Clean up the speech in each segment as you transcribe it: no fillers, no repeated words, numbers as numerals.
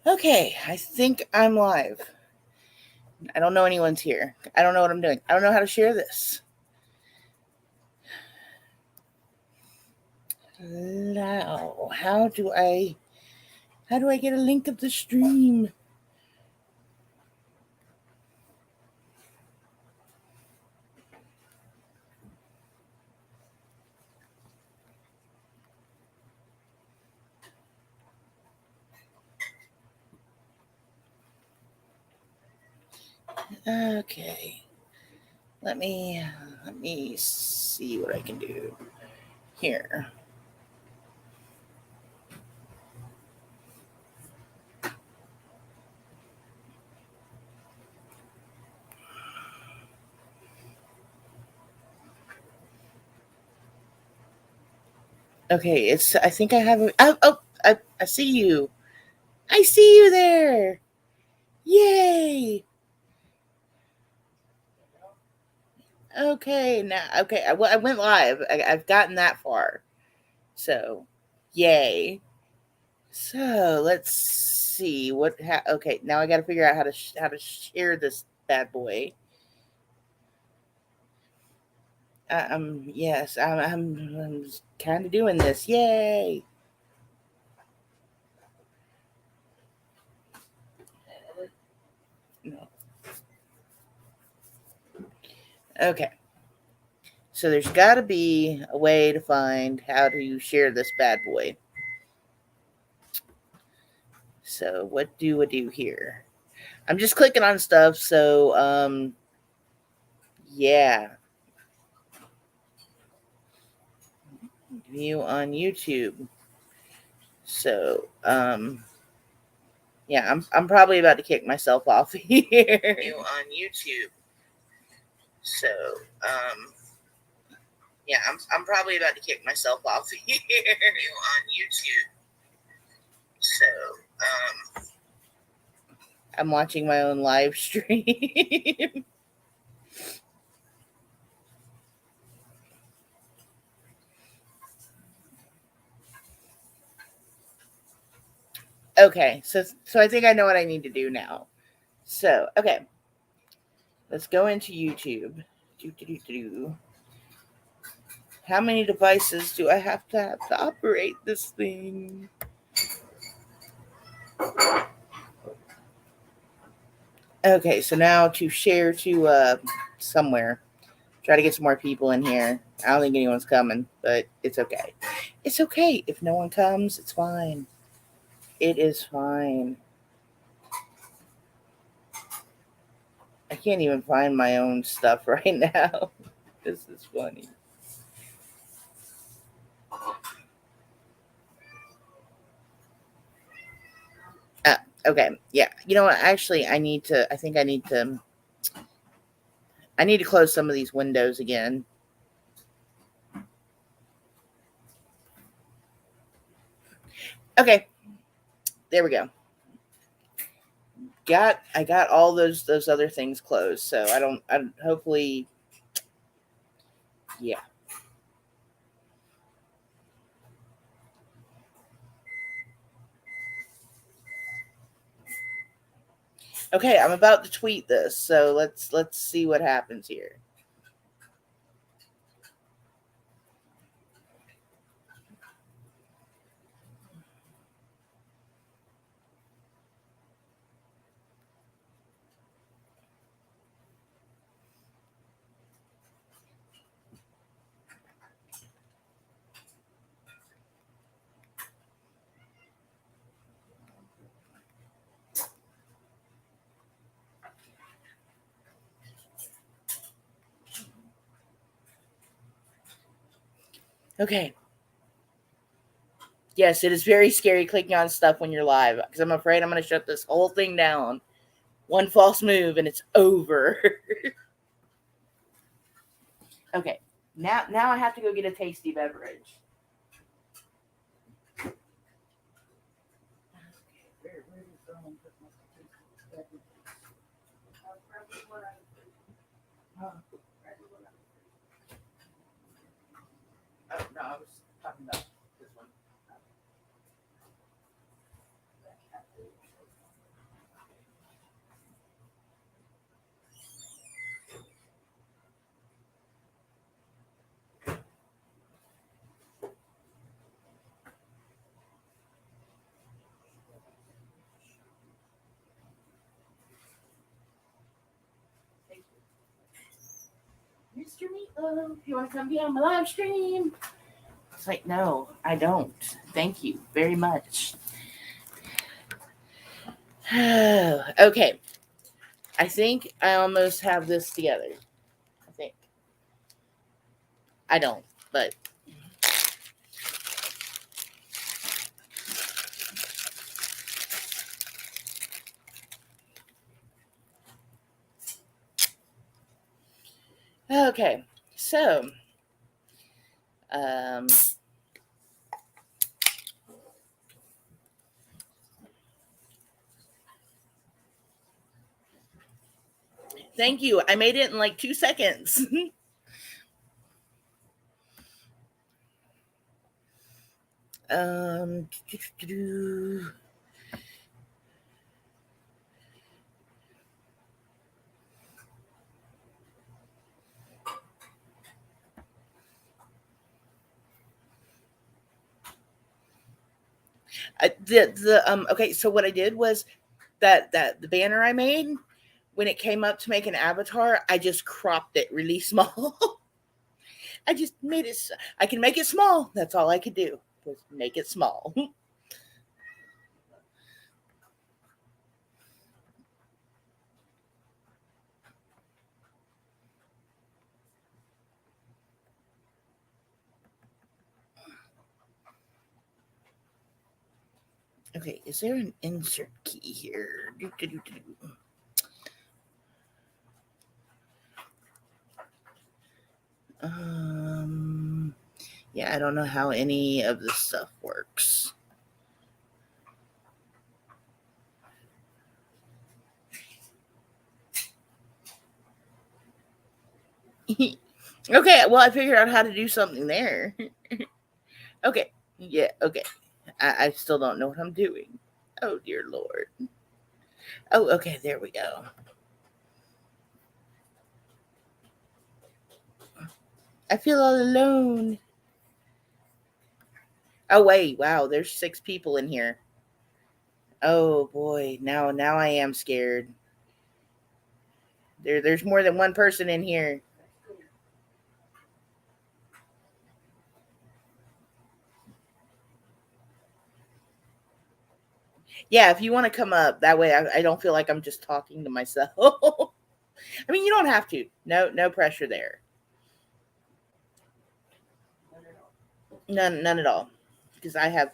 Okay, I think I'm live. I don't know anyone's here. I don't know what I'm doing. I don't know how to share this. Now, how do I get a link of the stream? Okay. Let me see what I can do here. Okay, I think I have. I see you. I see you there. Yay. Okay, now, okay, I went live. I've gotten that far. So, yay. So let's see okay, now I got to figure out how to share this bad boy. Yes, I'm kind of doing this. Yay! No. Okay. So there's got to be a way to find how to share this bad boy. So what do I do here? I'm just clicking on stuff. So yeah. View on YouTube. So yeah, I'm probably about to kick myself off here. View on YouTube. So yeah, I'm probably about to kick myself off here. View on YouTube. So I'm watching my own live stream. Okay, so I think I know what I need to do now. So okay, let's go into YouTube. How many devices do I have to operate this thing? Okay, so now to share to somewhere. Try to get some more people in here. I don't think anyone's coming, but it's okay. It's okay. If no one comes, it's fine. It is fine. I can't even find my own stuff right now. This is funny. Okay, yeah. You know what? Actually, I need to close some of these windows again. Okay, there we go. I got all those other things closed, so I hopefully, yeah. Okay, I'm about to tweet this, so let's see what happens here. Okay. Yes, it is very scary clicking on stuff when you're live because I'm afraid I'm going to shut this whole thing down. One false move and it's over. Okay. Now I have to go get a tasty beverage. Oh, no, I was talking about this one. Mr. Meatloaf, you want to come be on my live stream? It's like, no, I don't. Thank you very much. Okay. I think I almost have this together. I think. I don't, but. Okay. So. Um, Thank you. I made it in like 2 seconds. um, okay, so what I did was that the banner I made, when it came up to make an avatar, I just cropped it really small. I just made it. I can make it small. That's all I could do was make it small. Okay, is there an insert key here? Yeah, I don't know how any of this stuff works. Okay, well, I figured out how to do something there. Okay, yeah, okay. I still don't know what I'm doing. Oh, dear Lord. Oh, okay, there we go. I feel all alone. Oh, wait, wow, there's 6 people in here. Oh, boy, now I am scared. There's more than one person in here. Yeah, if you want to come up, that way I don't feel like I'm just talking to myself. I mean, you don't have to. No pressure there. None at all. Because I have.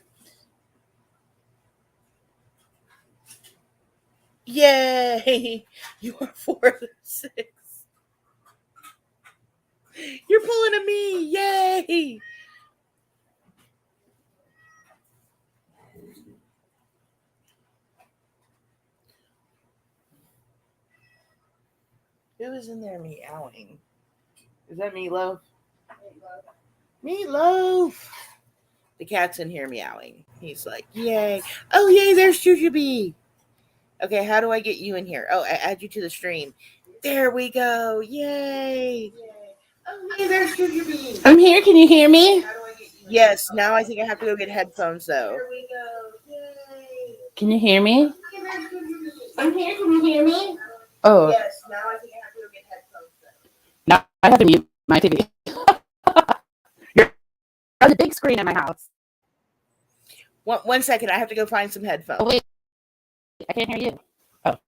Yay! You are 4 of 6. You're pulling a me. Yay! Who is in there meowing? Is that Meatloaf? Meatloaf! The cat's in here meowing. He's like, yay. Oh, yay, there's Jujubee. Okay, how do I get you in here? Oh, I add you to the stream. There we go. Yay. Oh, hey, there's Jujubee. I'm here. Can you hear me? Yes, now I think I have to go get headphones, though. There we go. Yay. Can you hear me? I'm here. Can you hear me? Oh. Yes, now I think I have to go get headphones, though. Now I have to mute my TV. You're on the big screen in my house. One second. I have to go find some headphones. Oh, wait. I can't hear you. Oh.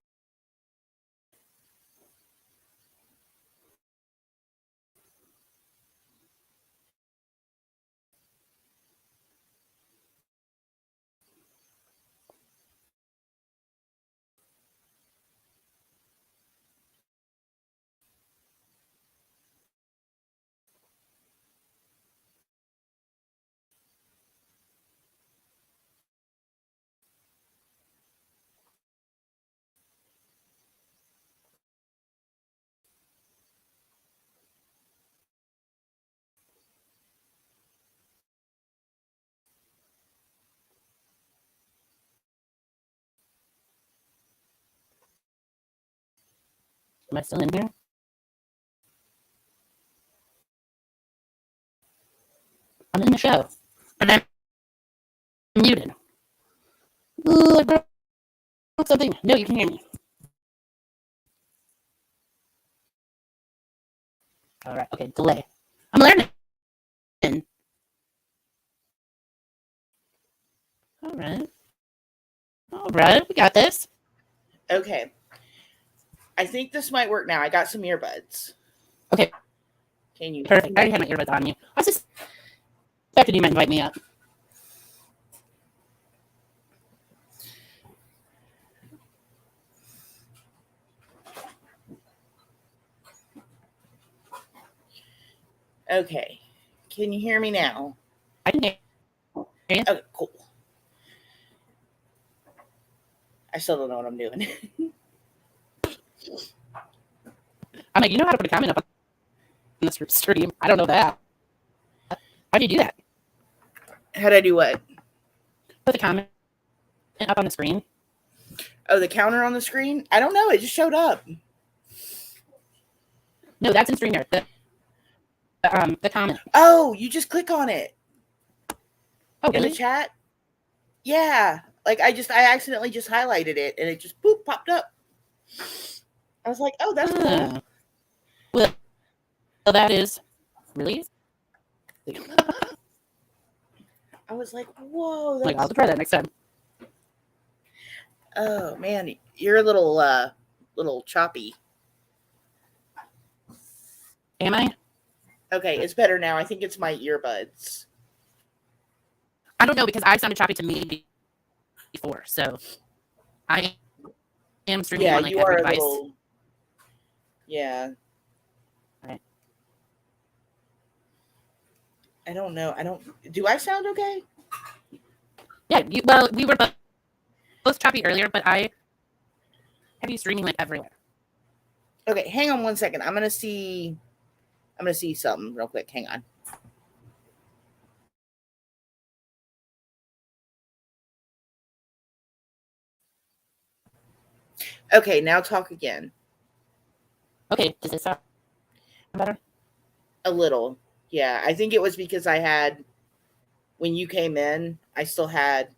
Am I still in here? I'm in the show. And I'm muted. Ooh, I broke something. No, you can hear me. All right. Okay. Delay. I'm learning. All right. All right. We got this. Okay. I think this might work now. I got some earbuds. Okay. Can you? Perfect. I already had my earbuds on you. I suspected you might invite me up. Okay. Can you hear me now? I can hear you. Okay, cool. I still don't know what I'm doing. I'm like, you know how to put a comment up on this stream. I don't know that. How do you do that? How'd I do what? Put the comment up on the screen. Oh, the counter on the screen? I don't know. It just showed up. No, that's in StreamYard. The comment. Oh, you just click on it. Oh, in really? the chat? Yeah. Like I accidentally just highlighted it and it just boop popped up. I was like, oh, that's cool. Well, that is really I was like, whoa. Like, I'll try that next time. Oh man, you're a little choppy. Am I? Okay, it's better now. I think it's my earbuds. I don't know because I sounded choppy to me before, so I am streaming on like you every are device. Yeah. Right. I don't know. Do I sound okay? Yeah, well, we were both choppy earlier, but I have you streaming like everywhere. Okay, hang on 1 second. I'm gonna see something real quick. Hang on. Okay, now talk again. Okay, does this sound better? A little. Yeah, I think it was because when you came in, I still had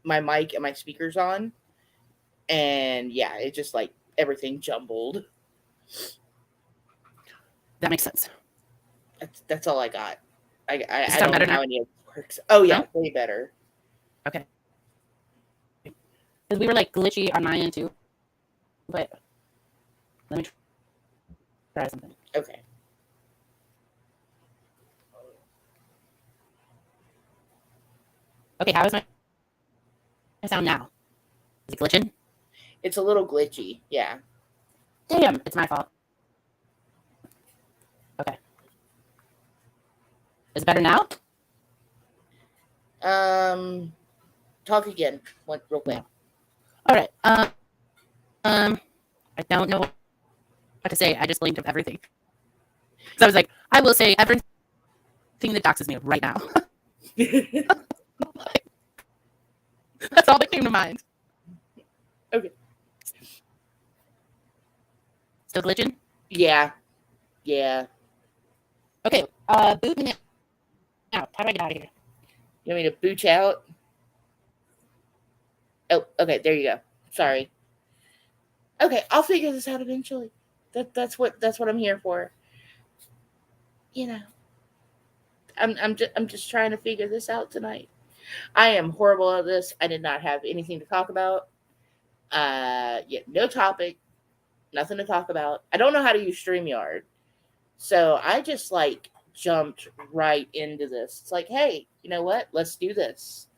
my mic and my speakers on. And yeah, it just like everything jumbled. That makes sense. That's all I got. I don't know how any of it works. Oh yeah, no? way better. Okay. Because we were like glitchy on my end too. But let me try something. Okay. Okay, how is my sound now? Is it glitching? It's a little glitchy, yeah. Damn, it's my fault. Okay. Is it better now? Talk again. Real quick. All right. I don't know what to say. I just blinked of everything. So I was like, I will say everything that doxes me right now. That's all that came to mind. Okay. Still glitching? Yeah. Okay. Boot me out. How do I get out of here? You want me to boot you out? Oh, okay. There you go. Sorry. Okay, I'll figure this out eventually. That's what I'm here for. You know, I'm just trying to figure this out tonight. I am horrible at this. I did not have anything to talk about. No topic, nothing to talk about. I don't know how to use StreamYard, so I just like jumped right into this. It's like, hey, you know what? Let's do this.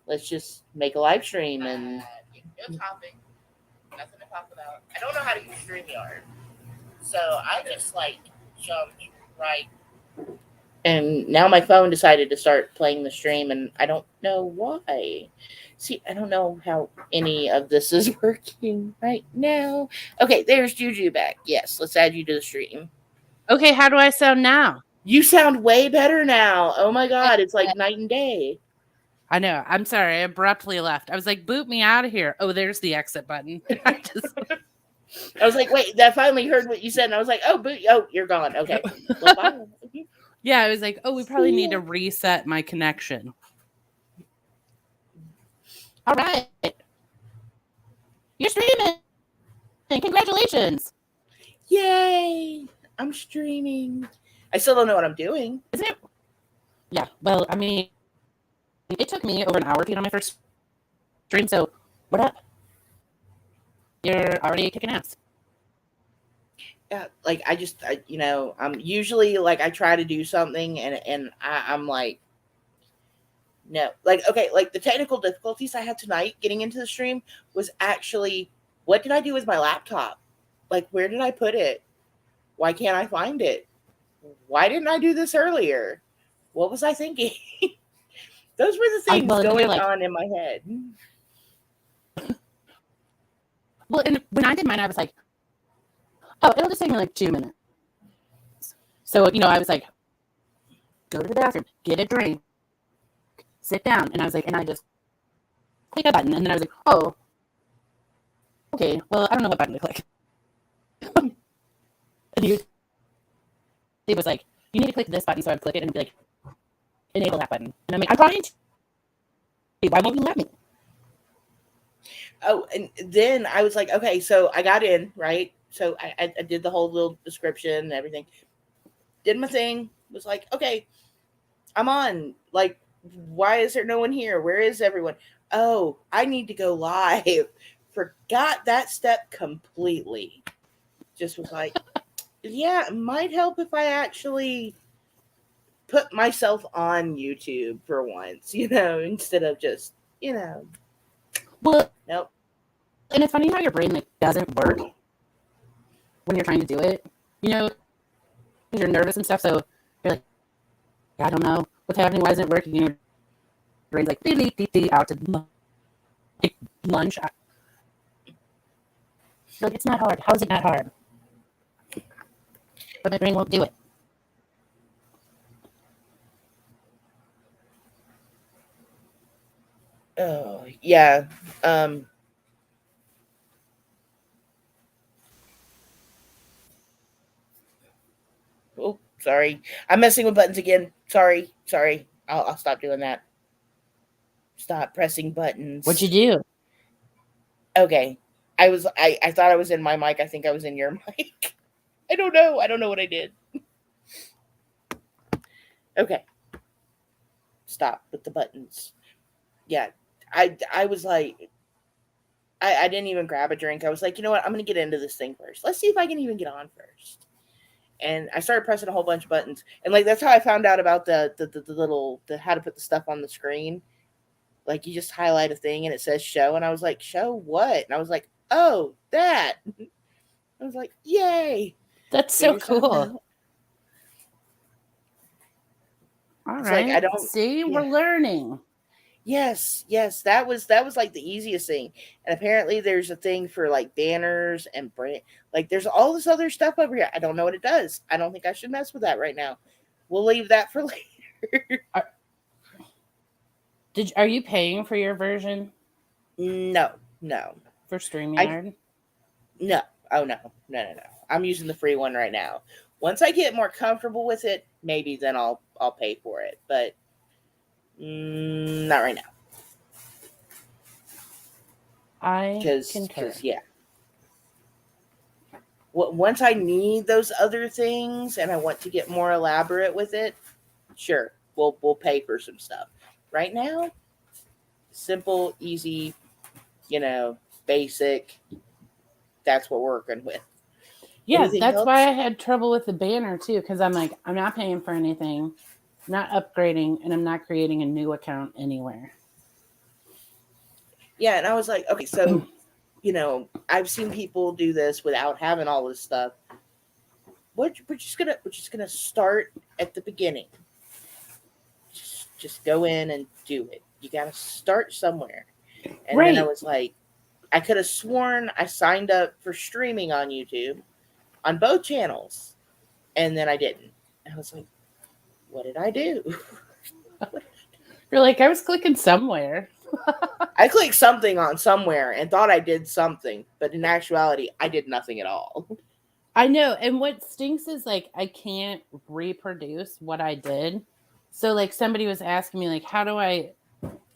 Let's just make a live stream and no topic, nothing to talk about. I don't know how to use StreamYard, so I just like jumped right. And now my phone decided to start playing the stream, and I don't know why. See, I don't know how any of this is working right now. Okay, there's Juju back. Yes, let's add you to the stream. Okay, how do I sound now? You sound way better now. Oh my God, it's like night and day. I know. I'm sorry. I abruptly left. I was like, boot me out of here. Oh, there's the exit button. I was like, wait, I finally heard what you said. And I was like, oh, you're gone. Okay. Well, bye. Yeah, I was like, oh, we probably need to reset my connection. All right. You're streaming. Congratulations. Yay. I'm streaming. I still don't know what I'm doing. Isn't it? Yeah. Well, I mean, it took me over an hour to get on my first stream. So what up? You're already kicking ass. Yeah, like I'm usually like I try to do something and I'm like, no, like okay, like the technical difficulties I had tonight getting into the stream was actually what did I do with my laptop? Like where did I put it? Why can't I find it? Why didn't I do this earlier? What was I thinking? Those were the things going on in my head. Well, and when I did mine, I was like, oh, it'll just take me like 2 minutes. So, I was like, go to the bathroom, get a drink, sit down. And I was like, and I just click a button. And then I was like, oh, okay, well, I don't know what button to click. And it was like, you need to click this button. So I'd click it and be like, enable that button. And I'm like, I'm trying to. Why won't you let me? Oh, and then I was like, okay, so I got in, right? So I did the whole little description and everything. Did my thing. Was like, okay, I'm on. Like, why is there no one here? Where is everyone? Oh, I need to go live. Forgot that step completely. Just was like, yeah, it might help if I actually put myself on YouTube for once, instead of just, Well, nope. And it's funny how your brain doesn't work when you're trying to do it, because you're nervous and stuff. So you're like, I don't know what's happening. Why isn't it working? Your brain's like, out to lunch. You're like, it's not hard. How is it not hard? But my brain won't do it. Oh, yeah. Oh, sorry. I'm messing with buttons again. Sorry. I'll stop doing that. Stop pressing buttons. What'd you do? Okay. I thought I was in my mic. I think I was in your mic. I don't know. I don't know what I did. Okay. Stop with the buttons. Yeah. I was like, I didn't even grab a drink. I was like, you know what? I'm going to get into this thing first. Let's see if I can even get on first. And I started pressing a whole bunch of buttons. And that's how I found out about the little, how to put the stuff on the screen. Like you just highlight a thing and it says show. And I was like, show what? And I was like, oh, that. I was like, yay. That's so cool. All it's right. Like, I don't see. Yeah. We're learning. Yes. That was like the easiest thing. And apparently there's a thing for like banners and brand. Like there's all this other stuff over here. I don't know what it does. I don't think I should mess with that right now. We'll leave that for later. Are you paying for your version? No. For StreamYard? No. Oh no. I'm using the free one right now. Once I get more comfortable with it, maybe then I'll pay for it. But not right now. I concur. Yeah. Once I need those other things and I want to get more elaborate with it, sure, we'll pay for some stuff. Right now, simple, easy, basic. That's what we're working with. Yeah, anything that's else? Why I had trouble with the banner too, because I'm like, I'm not paying for anything, not upgrading, and I'm not creating a new account anywhere. Yeah, and I was like, okay, so I've seen people do this without having all this stuff. We're just gonna start at the beginning. Just go in and do it. You gotta start somewhere. And then I was like, I could have sworn I signed up for streaming on YouTube on both channels, and then I didn't. I was like, what did I do? You're like, I was clicking somewhere. I clicked something on somewhere and thought I did something, but in actuality, I did nothing at all. I know. And what stinks is like, I can't reproduce what I did. So like somebody was asking me like, how do I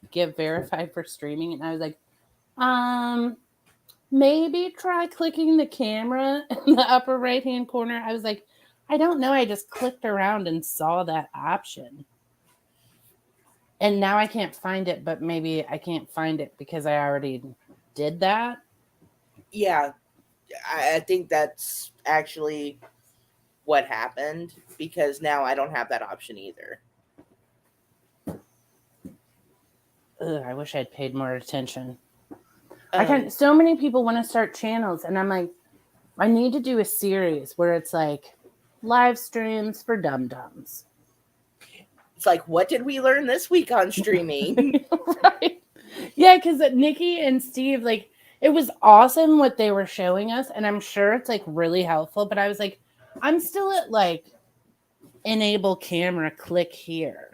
get verified for streaming? And I was like, maybe try clicking the camera in the upper right-hand corner. I was like, I don't know. I just clicked around and saw that option. And now I can't find it, but maybe I can't find it because I already did that. Yeah, I think that's actually what happened because now I don't have that option either. Ugh, I wish I'd paid more attention. Um, So many people want to start channels, and I'm like, I need to do a series where it's like live streams for dum-dums. it's like, what did we learn this week on streaming? Right? Yeah, because Nikki and Steve, like, it was awesome what they were showing us, and I'm sure it's like really helpful. But I was like, I'm still at like enable camera, click here.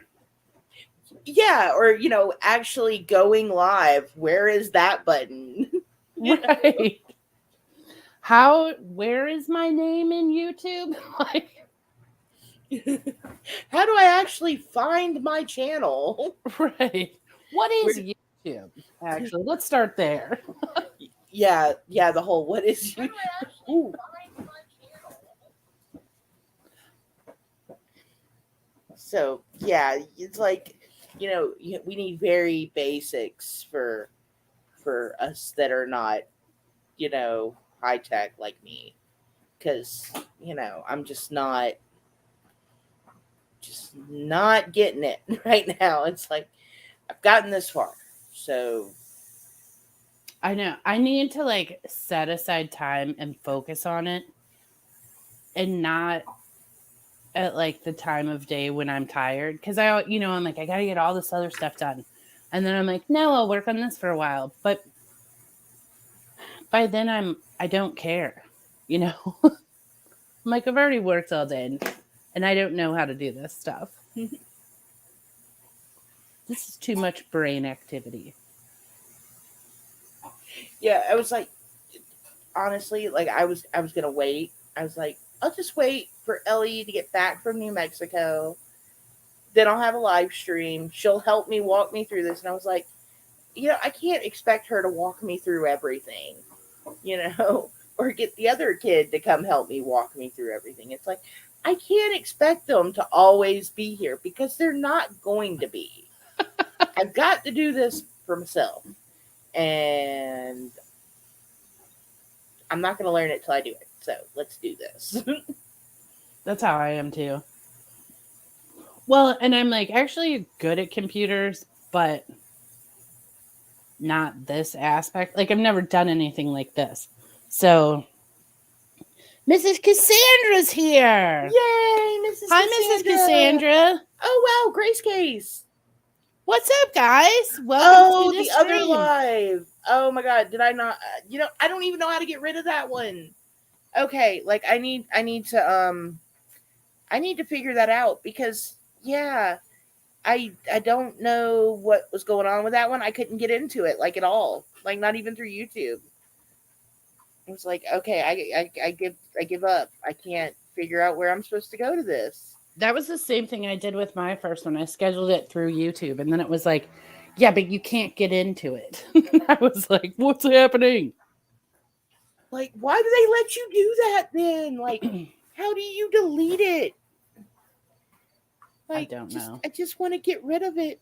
Yeah, or actually going live. Where is that button? Right. Where is my name in YouTube? Like, How do I actually find my channel? right. What is Where- YouTube? Actually, let's start there. Yeah, the whole what is you? Ooh. So yeah, it's like we need very basics for us that are not high tech like me, because I'm just not getting it right now. It's like I've gotten this far, so I know. I need to like set aside time and focus on it and not at like the time of day when I'm tired. Cause I'm like, I got to get all this other stuff done. And then I'm like, no, I'll work on this for a while. But by then I don't care, I'm like, I've already worked all day and I don't know how to do this stuff. This is too much brain activity. yeah, I was like, honestly, like I was gonna wait. I was like, I'll just wait for Ellie to get back from New Mexico. Then I'll have a live stream. She'll help me walk me through this. And I was like, I can't expect her to walk me through everything, or get the other kid to come help me walk me through everything. It's like, I can't expect them to always be here because they're not going to be. I've got to do this for myself. And I'm not going to learn it till I do it. So let's do this. That's how I am too. Well, and I'm like actually good at computers, but not this aspect. Like I've never done anything like this. So Mrs. Cassandra's here. Yay, Mrs. Hi, Cassandra. Mrs. Cassandra. Oh, wow, Grace Case. What's up, guys? Welcome to The the other stream. live. Oh my god, did I not? I don't even know how to get rid of that one. Okay, like I need to figure that out because I don't know what was going on with that one. I couldn't get into it like at all, like not even through YouTube. It was like, okay, I give up. I can't figure out where I'm supposed to go to this. That was the same thing I did with my first one. I scheduled it through YouTube, and then it was like, yeah, but you can't get into it. I was like, what's happening? Like, why do they let you do that then? Like, how do you delete it? Like, I don't know. I just want to get rid of it.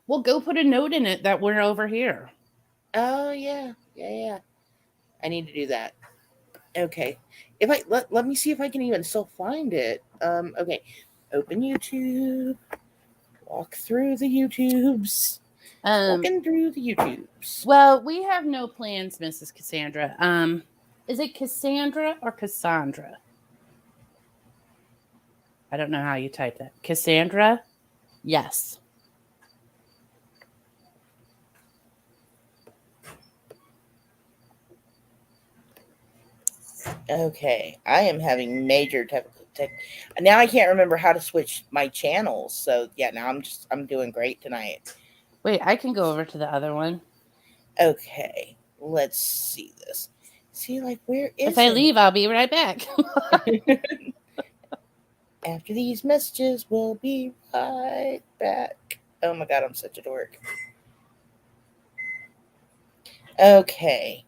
Well, go put a note in it that we're over here. Oh yeah. I need to do that. Okay. If I let me see if I can even still find it. Okay. Open YouTube. Walk through the YouTubes. Walking through the YouTubes. Well, we have no plans, Mrs. Cassandra. Is it Cassandra or Cassandra? I don't know how you type that. Cassandra? Yes. Okay, I am having major tech. Now I can't remember how to switch my channels. So yeah, now I'm doing great tonight. Wait, I can go over to the other one. Okay, let's see this. See, like, where is If I leave, I'll be right back. After these messages, we'll be right back. Oh my god, I'm such a dork. Okay.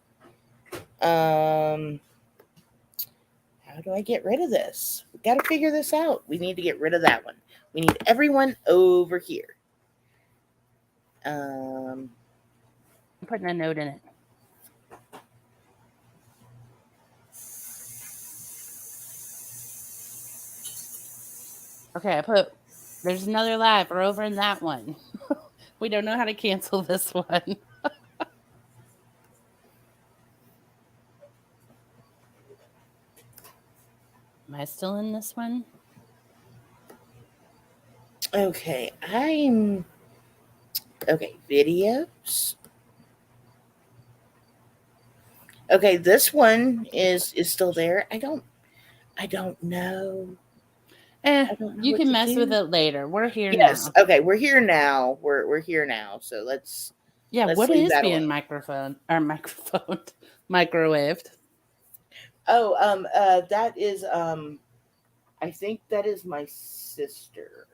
How do I get rid of this? We got to figure this out. We need to get rid of that one. We need everyone over here. I'm putting a note in it. Okay, there's another live. We're over in that one. We don't know how to cancel this one. Am I still in this one? Okay, videos. Okay, this one is still there. I don't know. I don't know You what can to mess do. with it later. We're here Yes. now. Okay, we're here now. We're here now. So let's What leave is that being alone. microwaved? Oh, that is I think that is my sister.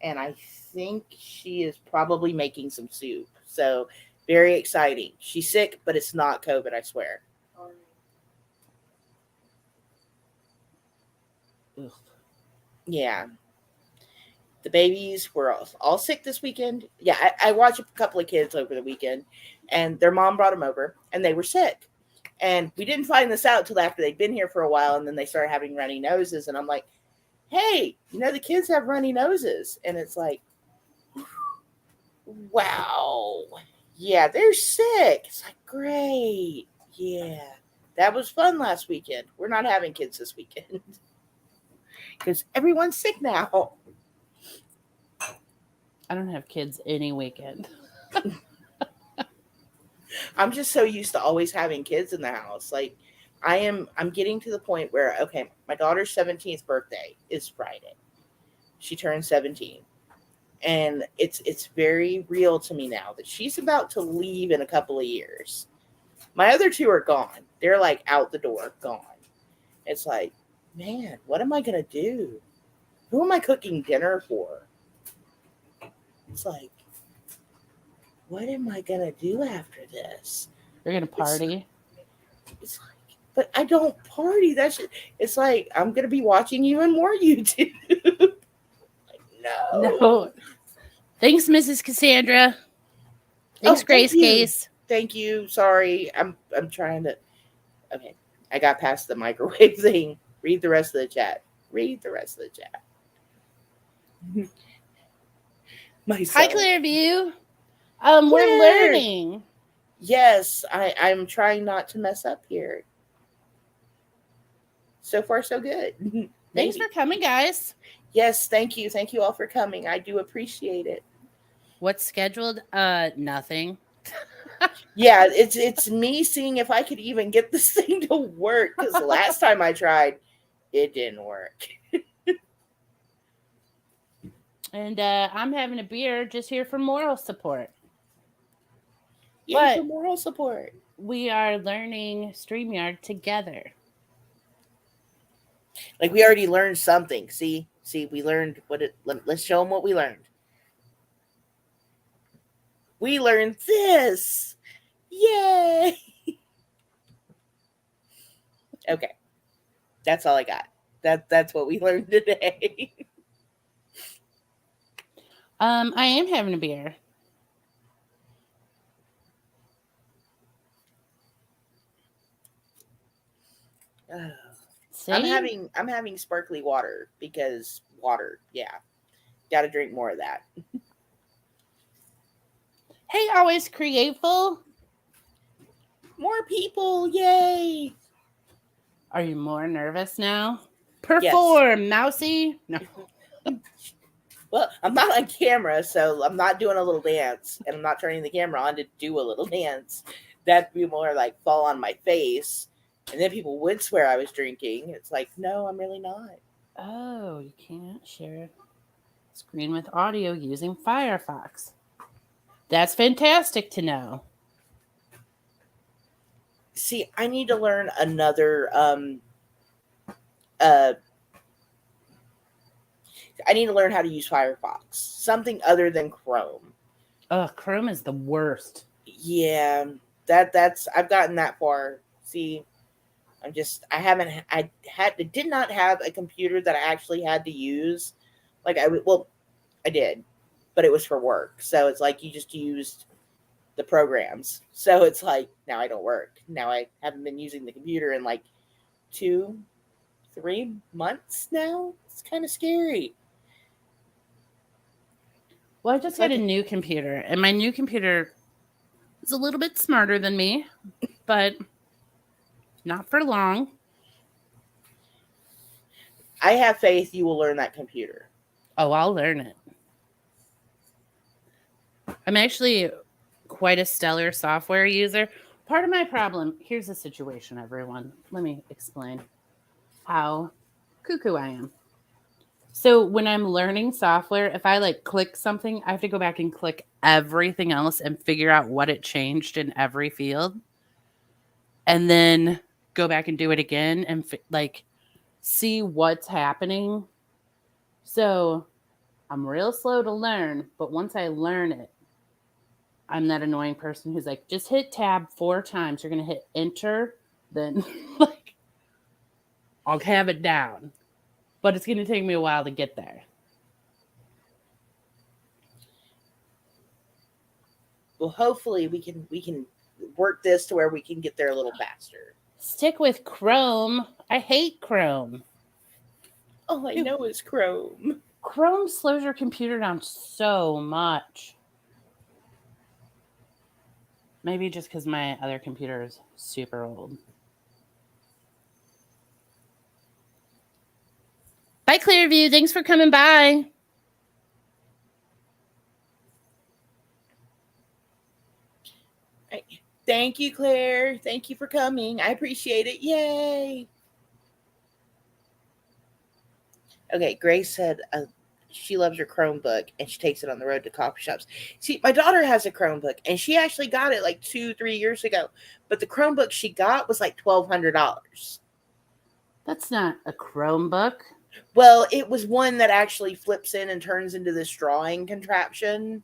And I think she is probably making some soup. So very exciting. She's sick, but it's not COVID, I swear. Ugh. Yeah. The babies were all sick this weekend. Yeah, I watched a couple of kids over the weekend, and their mom brought them over, and they were sick. And we didn't find this out till after they'd been here for a while, and then they started having runny noses. And I'm like, hey, the kids have runny noses. And it's like, wow. Yeah, they're sick. It's like, great. Yeah. That was fun last weekend. We're not having kids this weekend because everyone's sick now. I don't have kids any weekend. I'm just so used to always having kids in the house. Like I'm getting to the point where, okay, my daughter's 17th birthday is Friday. She turned 17. And it's very real to me now that she's about to leave in a couple of years. My other two are gone. They're like out the door, gone. It's like, man, what am I going to do? Who am I cooking dinner for? It's like, what am I going to do after this? You're going to party? It's like, but I don't party. It's like, I'm going to be watching even more YouTube. Like, No. Thanks, Mrs. Cassandra. Thanks, Grace Case. Thank you. Sorry. I'm trying to. Okay. I got past the microwave thing. Read the rest of the chat. Hi, Clearview. We're learning. Yes, I'm trying not to mess up here. So far, so good. Thanks for coming, guys. Yes, thank you. Thank you all for coming. I do appreciate it. What's scheduled? Nothing. Yeah, it's me seeing if I could even get this thing to work, because the last time I tried, it didn't work. And I'm having a beer just here for moral support. Yeah, for moral support. We are learning StreamYard together. Like, we already learned something. See, we learned let's show them what we learned. We learned this. Yay! Okay. That's all I got. That's what we learned today. I am having a beer. I'm having sparkly water because water, yeah. Got to drink more of that. Hey, always createful. More people, yay! Are you more nervous now? Perform, yes. Mousy. No. Well, I'm not on camera, so I'm not doing a little dance, and I'm not turning the camera on to do a little dance. That'd be more like fall on my face, and then people would swear I was drinking. It's like, no, I'm really not. Oh, you can't share screen with audio using Firefox. That's fantastic to know. See, I need to learn another I need to learn how to use Firefox. Something other than Chrome. Chrome is the worst. Yeah. That's I've gotten that far. See, did not have a computer that I actually had to use. Like I did, but it was for work. So it's like you just used the programs. So it's like now I don't work. Now I haven't been using the computer in like 2-3 months now. It's kind of scary. Well, I just got a new computer, and my new computer is a little bit smarter than me, but not for long. I have faith you will learn that computer. Oh, I'll learn it. I'm actually quite a stellar software user. Part of my problem, here's the situation, everyone. Let me explain how cuckoo I am. So when I'm learning software, if I like click something, I have to go back and click everything else and figure out what it changed in every field. And then go back and do it again and like see what's happening. So I'm real slow to learn, but once I learn it, I'm that annoying person who's like, just hit tab 4 times. You're going to hit enter, then like I'll have it down. But it's going to take me a while to get there. Well, hopefully we can work this to where we can get there a little faster. Stick with Chrome. I hate Chrome. All I know is Chrome. Chrome slows your computer down so much. Maybe just because my other computer is super old. Bye, Clearview. Thanks for coming by. Thank you, Claire. Thank you for coming. I appreciate it. Yay. Okay, Grace said she loves her Chromebook and she takes it on the road to coffee shops. See, my daughter has a Chromebook and she actually got it like 2-3 years ago. But the Chromebook she got was like $1,200. That's not a Chromebook. Well, it was one that actually flips in and turns into this drawing contraption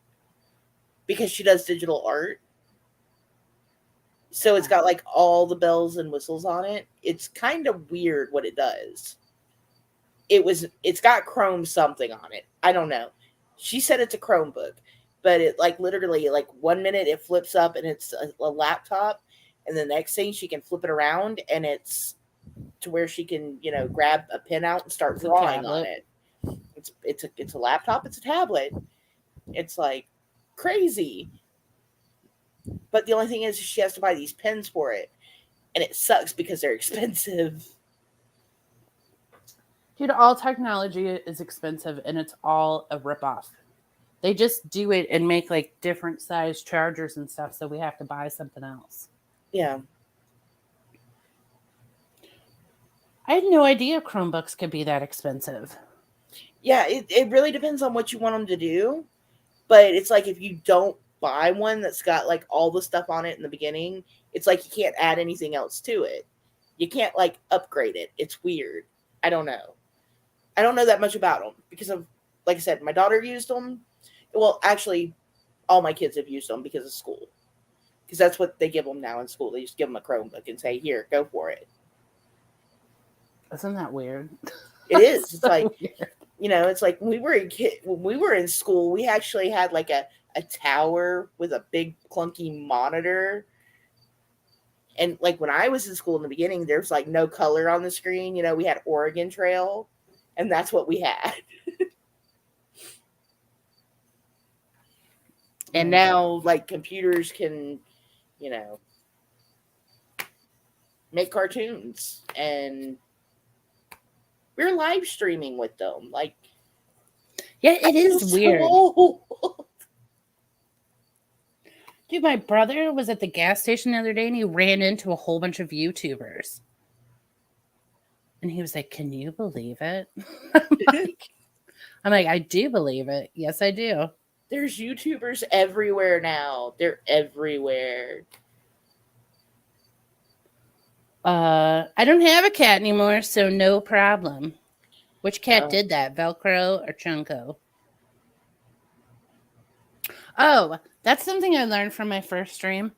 because she does digital art. So it's got like all the bells and whistles on it. It's kind of weird what it does. It's got Chrome something on it. I don't know. She said it's a Chromebook, but it like literally like 1 minute it flips up and it's a laptop, and the next thing she can flip it around and it's to where she can, grab a pen out and start drawing on it. It's a laptop, it's a tablet. It's like crazy. But the only thing is she has to buy these pens for it. And it sucks because they're expensive. Dude, all technology is expensive and it's all a ripoff. They just do it and make like different size chargers and stuff, so we have to buy something else. Yeah. I had no idea Chromebooks could be that expensive. Yeah, it really depends on what you want them to do. But it's like if you don't buy one that's got like all the stuff on it in the beginning, it's like you can't add anything else to it. You can't like upgrade it. It's weird. I don't know. I don't know that much about them because of, like I said, my daughter used them. Well, actually, all my kids have used them because of school. Because that's what they give them now in school. They just give them a Chromebook and say, here, go for it. Isn't that weird? It is. It's so like, weird. It's like when we were in school, we actually had like a tower with a big clunky monitor. And like when I was in school in the beginning, there's like no color on the screen. We had Oregon Trail, and that's what we had. And now like computers can, make cartoons, and we're live streaming with them. Like, yeah, it is weird. Dude, my brother was at the gas station the other day and he ran into a whole bunch of YouTubers. And he was like, can you believe it? I'm like, I do believe it. Yes, I do. There's YouTubers everywhere now. They're everywhere. I don't have a cat anymore, so no problem. Which cat did that? Velcro or Chunko? Oh, that's something I learned from my first stream.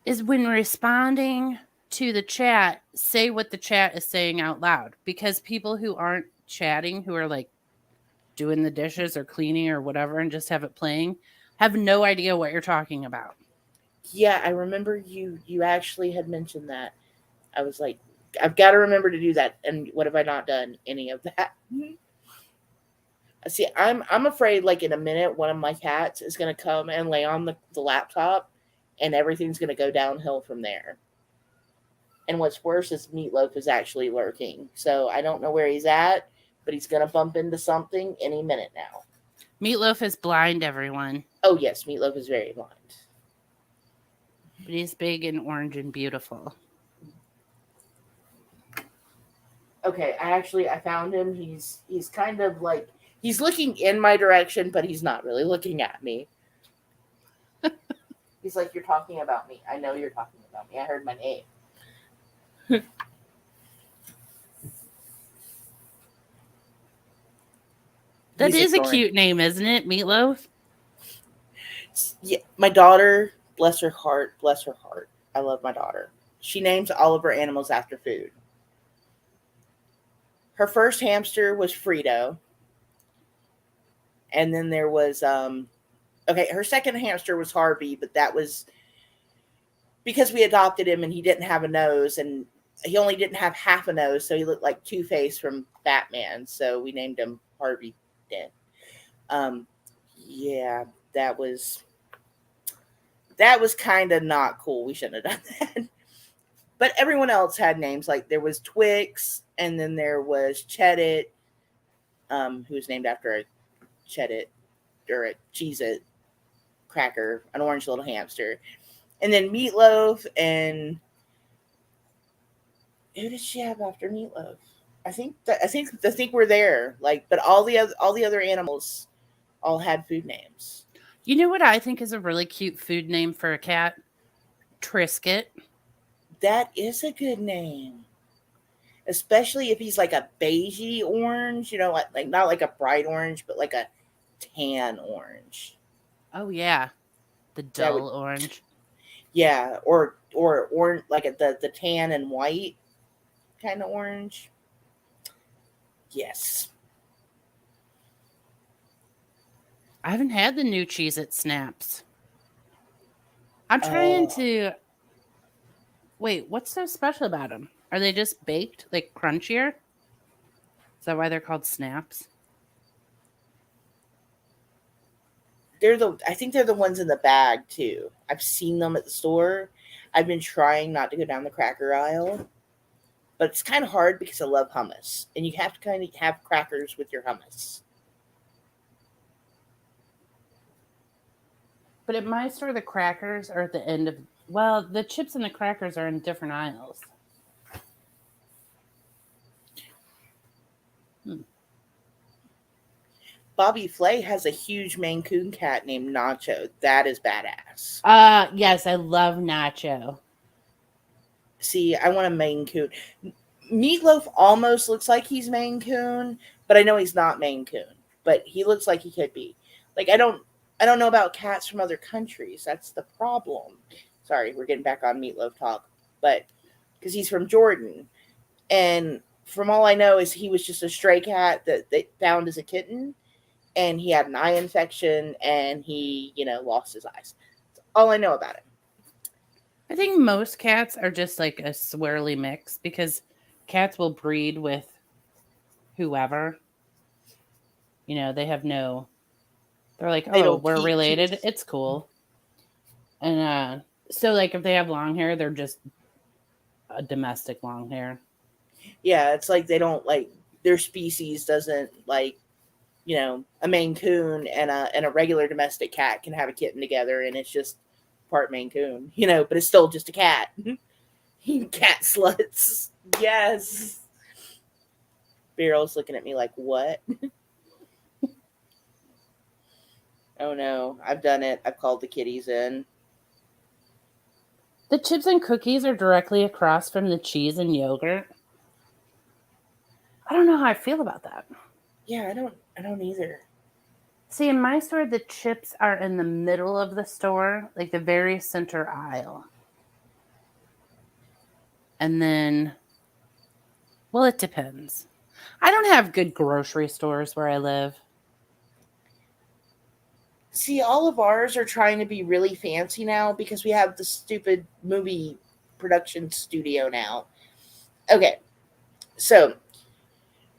Is when responding to the chat, say what the chat is saying out loud, because people who aren't chatting, who are like doing the dishes or cleaning or whatever and just have it playing, have no idea what you're talking about. Yeah, I remember you actually had mentioned that. I was like, I've got to remember to do that. And what have I not done? Any of that? See, I'm afraid like in a minute one of my cats is gonna come and lay on the laptop and everything's gonna go downhill from there. And what's worse is Meatloaf is actually lurking. So I don't know where he's at, but he's gonna bump into something any minute now. Meatloaf is blind, everyone. Oh yes, Meatloaf is very blind. But he's big and orange and beautiful. Okay, I found him. He's kind of like he's looking in my direction, but he's not really looking at me. He's like, "You're talking about me. I know you're talking about me. I heard my name." That He's is a ignoring- cute name, isn't it? Meatloaf? Yeah, my daughter, bless her heart. I love my daughter. She names all of her animals after food. Her first hamster was Frito. And then there was her second hamster was Harvey, but that was because we adopted him and he didn't have a nose, and he only didn't have half a nose, so he looked like Two-Face from Batman, so we named him Harvey Dent. Yeah, that was kind of not cool. We shouldn't have done that. But everyone else had names. Like there was Twix, and then there was Cheddit, who was named after a Cheddit or a Cheez-It cracker, an orange little hamster. And then Meatloaf, and who did she have after Meatloaf? I think we're there. Like, but all the other animals all had food names. You know what I think is a really cute food name for a cat? Trisket. That is a good name. Especially if he's like a beigey orange, like not like a bright orange, but like a tan orange. Oh yeah. The dull orange. Yeah, or orange, like the tan and white kind of orange. Yes. I haven't had the new Cheez-It Snaps. I'm trying to... Wait, what's so special about them? Are they just baked, like crunchier? Is that why they're called Snaps? I think they're the ones in the bag too. I've seen them at the store. I've been trying not to go down the cracker aisle, but it's kind of hard because I love hummus, and you have to kind of have crackers with your hummus. But at my store, the crackers are at the end of... Well, the chips and the crackers are in different aisles. Bobby Flay has a huge Maine Coon cat named Nacho. That is badass. Yes, I love Nacho. See, I want a Maine Coon. Meatloaf almost looks like he's Maine Coon, but I know he's not Maine Coon. But he looks like he could be. Like I don't know about cats from other countries. That's the problem. Sorry, we're getting back on Meatloaf talk, but because he's from Jordan, and from all I know is he was just a stray cat that they found as a kitten, and he had an eye infection, and he, lost his eyes. That's all I know about him. I think most cats are just like a swirly mix because cats will breed with whoever. They have no... They're like, oh, we're related. It's cool. And so, like, if they have long hair, they're just a domestic long hair. Yeah, it's like they don't, like, their species doesn't, like, a Maine Coon and a regular domestic cat can have a kitten together, and it's just part Maine Coon, but it's still just a cat. Cat sluts. Yes. Beryl's looking at me like, what? Oh no, I've done it. I've called the kitties in. The chips and cookies are directly across from the cheese and yogurt. I don't know how I feel about that. Yeah, I don't either. See, in my store, the chips are in the middle of the store, like the very center aisle. And then, well, it depends. I don't have good grocery stores where I live. See, all of ours are trying to be really fancy now because we have the stupid movie production studio now. Okay, so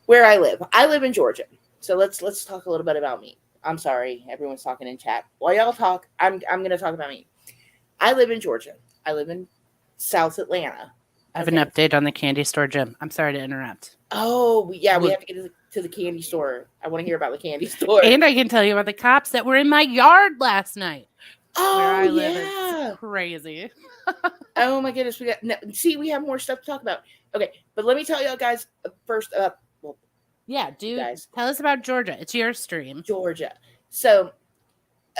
where I live in Georgia. So let's talk a little bit about me. I'm sorry, everyone's talking in chat. While y'all talk, I'm going to talk about me. I live in Georgia. I live in South Atlanta. I have an update on the candy store, Jim. I'm sorry to interrupt. Oh, yeah, we have to get to the candy store. I want to hear about the candy store. And I can tell you about the cops that were in my yard last night. Oh, where I live, yeah. it's crazy. Oh my goodness, we have more stuff to talk about. Okay, but let me tell y'all guys first. Yeah, dude, guys, tell us about Georgia. It's your stream. Georgia. So,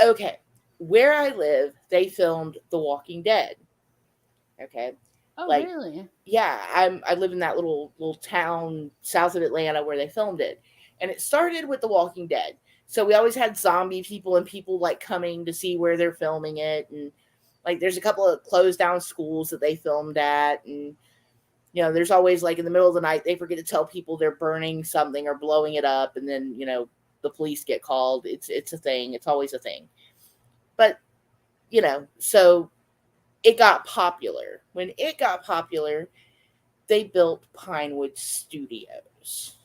okay, where I live, they filmed The Walking Dead. Okay. Oh, Like, really? Yeah, I live in that little town south of Atlanta where they filmed it, and it started with The Walking Dead. So we always had zombie people and people like coming to see where they're filming it, and like there's a couple of closed down schools that they filmed at, and you know there's always like in the middle of the night they forget to tell people they're burning something or blowing it up, and then you know the police get called. It's a thing. It's always a thing. But you know, so it got popular. When it got popular, they built Pinewood Studios.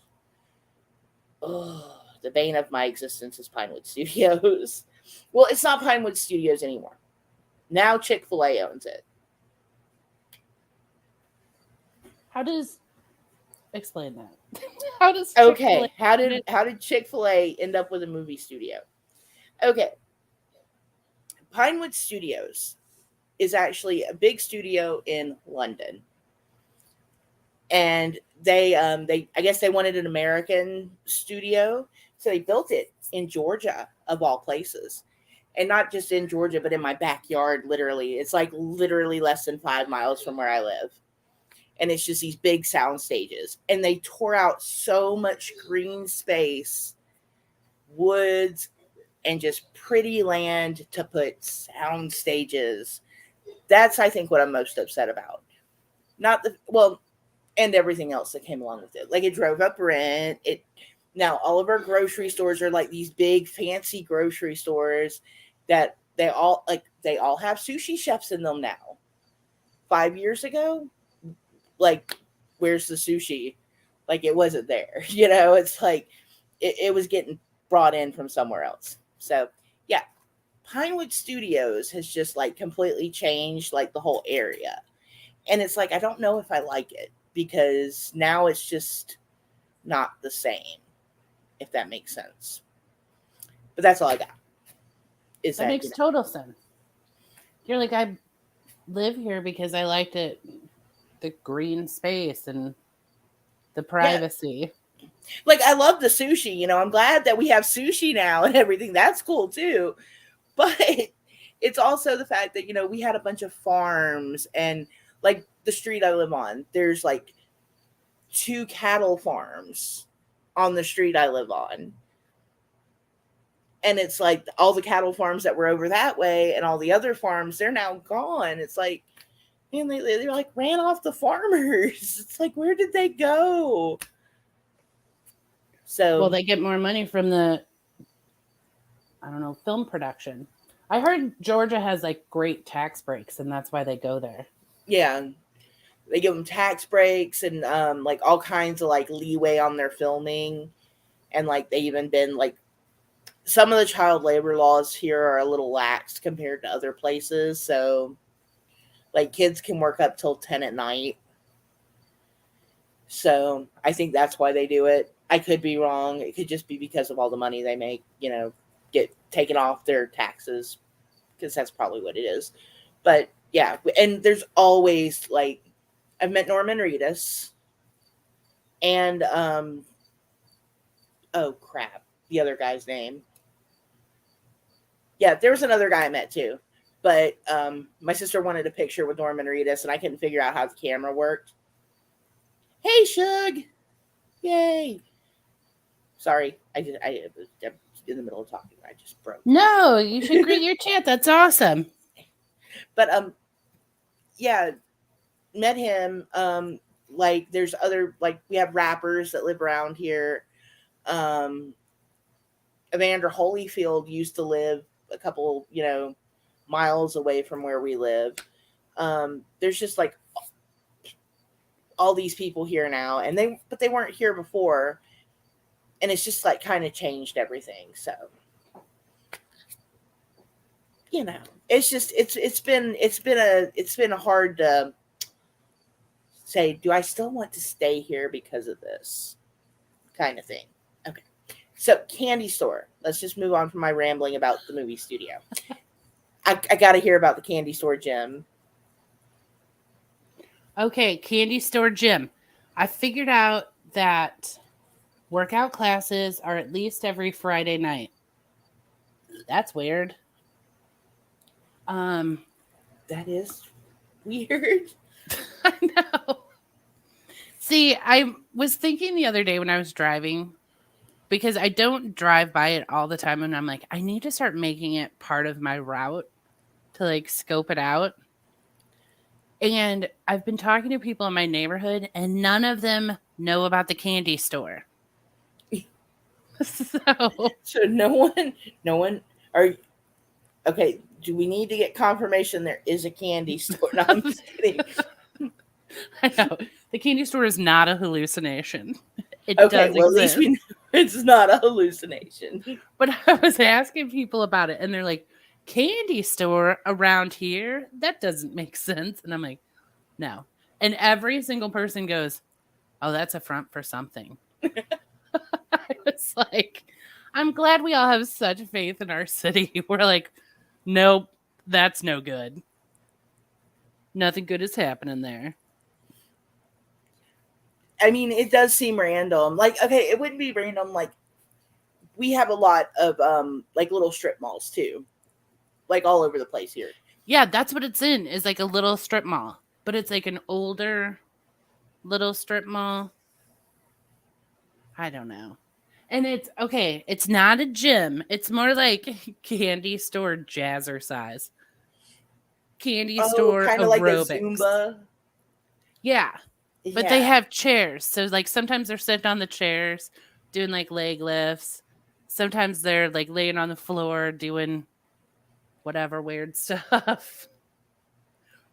Oh, the bane of my existence is Pinewood Studios. Well, it's not Pinewood Studios anymore. Now Chick-fil-A owns it. Explain that? How does Okay, how did Chick-fil-A end up with a movie studio? Okay. Pinewood Studios is actually a big studio in London. And they I guess they wanted an American studio, so they built it in Georgia of all places. And not just in Georgia, but in my backyard, literally. It's like literally less than 5 miles from where I live. And it's just these big sound stages. And they tore out so much green space, woods, and just pretty land to put sound stages. That's, I think, what I'm most upset about. And everything else that came along with it. Like it drove up rent. Now all of our grocery stores are like these big fancy grocery stores that they all have sushi chefs in them now. 5 years ago, like where's the sushi? Like it wasn't there. You know, it's like it was getting brought in from somewhere else. So yeah, Pinewood Studios has just like completely changed like the whole area. And it's like I don't know if I like it because now it's just not the same, if that makes sense. But that's all I got. That makes total sense. You're like, I live here because I liked it, the green space and the privacy. Yeah. Like, I love the sushi. You know, I'm glad that we have sushi now and everything. That's cool, too. But it's also the fact that, you know, we had a bunch of farms and, like, the street I live on, there's, like, 2 cattle farms on the street I live on. And it's like all the cattle farms that were over that way and all the other farms, they're now gone. It's like, man, they like ran off the farmers. It's like, where did they go? So, well, they get more money from the, I don't know, film production. I heard Georgia has like great tax breaks and that's why they go there. Yeah. They give them tax breaks and like all kinds of like leeway on their filming. And like they even been like, some of the child labor laws here are a little lax compared to other places. So, like, kids can work up till 10 at night. So, I think that's why they do it. I could be wrong. It could just be because of all the money they make, you know, get taken off their taxes. Because that's probably what it is. But, yeah. And there's always, like, I've met Norman Reedus. And, oh, crap. The other guy's name. Yeah, there was another guy I met too, but my sister wanted a picture with Norman Reedus, and I couldn't figure out how the camera worked. Hey, Shug! Yay! Sorry, I was in the middle of talking. I just broke. No, you should greet your chat. That's awesome. But yeah, met him. Like there's other, like we have rappers that live around here. Evander Holyfield used to live a couple, miles away from where we live. There's just like all these people here now, and they weren't here before, and it's just like kind of changed everything. So, it's just it's been a hard to say, do I still want to stay here because of this kind of thing. Okay. So, candy store. Let's just move on from my rambling about the movie studio. I got to hear about the candy store, Jim. Okay, candy store gym. I figured out that workout classes are at least every Friday night. That's weird. That is weird. I know. See, I was thinking the other day when I was driving, because I don't drive by it all the time, and I'm like, I need to start making it part of my route to like scope it out. And I've been talking to people in my neighborhood, and none of them know about the candy store. So no one okay, do we need to get confirmation there is a candy store? No, I'm just kidding. I know. The candy store is not a hallucination. It Okay, does well, exist. at least we know it's not a hallucination. But I was asking people about it, and they're like, candy store around here? That doesn't make sense. And I'm like, no. And every single person goes, oh, that's a front for something. I was like, I'm glad we all have such faith in our city. We're like, nope, that's no good. Nothing good is happening there. I mean, it does seem random. Like, okay, it wouldn't be random. Like, we have a lot of like little strip malls too, like all over the place here. Yeah, that's what it's in. Is like a little strip mall, but it's like an older little strip mall. I don't know. And it's okay. It's not a gym. It's more like candy store jazzercise. Candy store kind of like a aerobics. Zumba. Yeah. But they have chairs. So like sometimes they're sitting on the chairs doing like leg lifts. Sometimes they're like laying on the floor doing whatever weird stuff.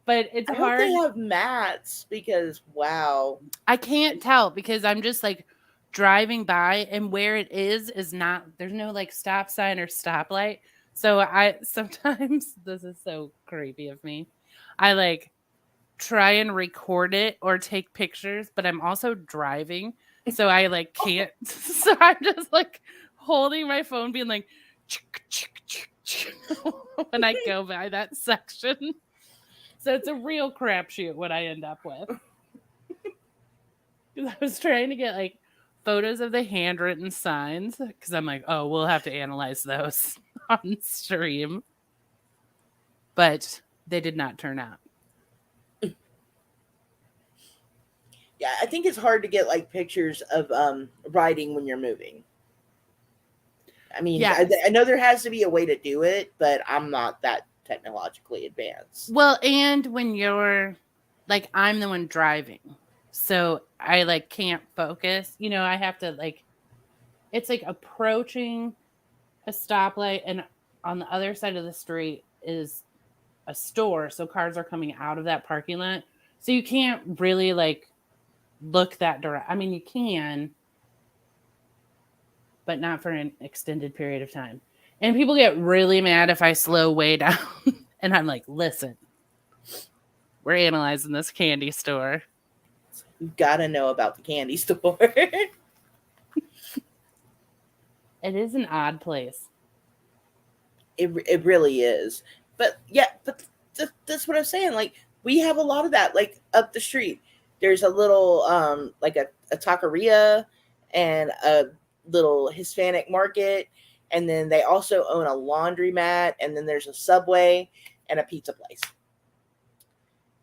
But it's I hard. hope they have mats because wow. I can't tell because I'm just like driving by, and where it is not, there's no like stop sign or stoplight. So I sometimes, this is so creepy of me, I like try and record it or take pictures, but I'm also driving, so I like can't. So I'm just like holding my phone being like when I go by that section. So it's a real crapshoot what I end up with. I was trying to get like photos of the handwritten signs because I'm like, oh, we'll have to analyze those on stream. But they did not turn out. Yeah, I think it's hard to get like pictures of riding when you're moving. I mean, yes. I know there has to be a way to do it, but I'm not that technologically advanced. Well, and when you're like, I'm the one driving, so I like can't focus. You know, I have to like, it's like approaching a stoplight, and on the other side of the street is a store, so cars are coming out of that parking lot. So you can't really like look that direct. I mean, you can, but not for an extended period of time. And people get really mad if I slow way down. And I'm like, listen, we're analyzing this candy store. You gotta know about the candy store. It is an odd place. It really is. But yeah, but that's what I'm saying. Like, we have a lot of that, like up the street. There's a little like a taqueria and a little Hispanic market, and then they also own a laundromat, and then there's a Subway and a pizza place.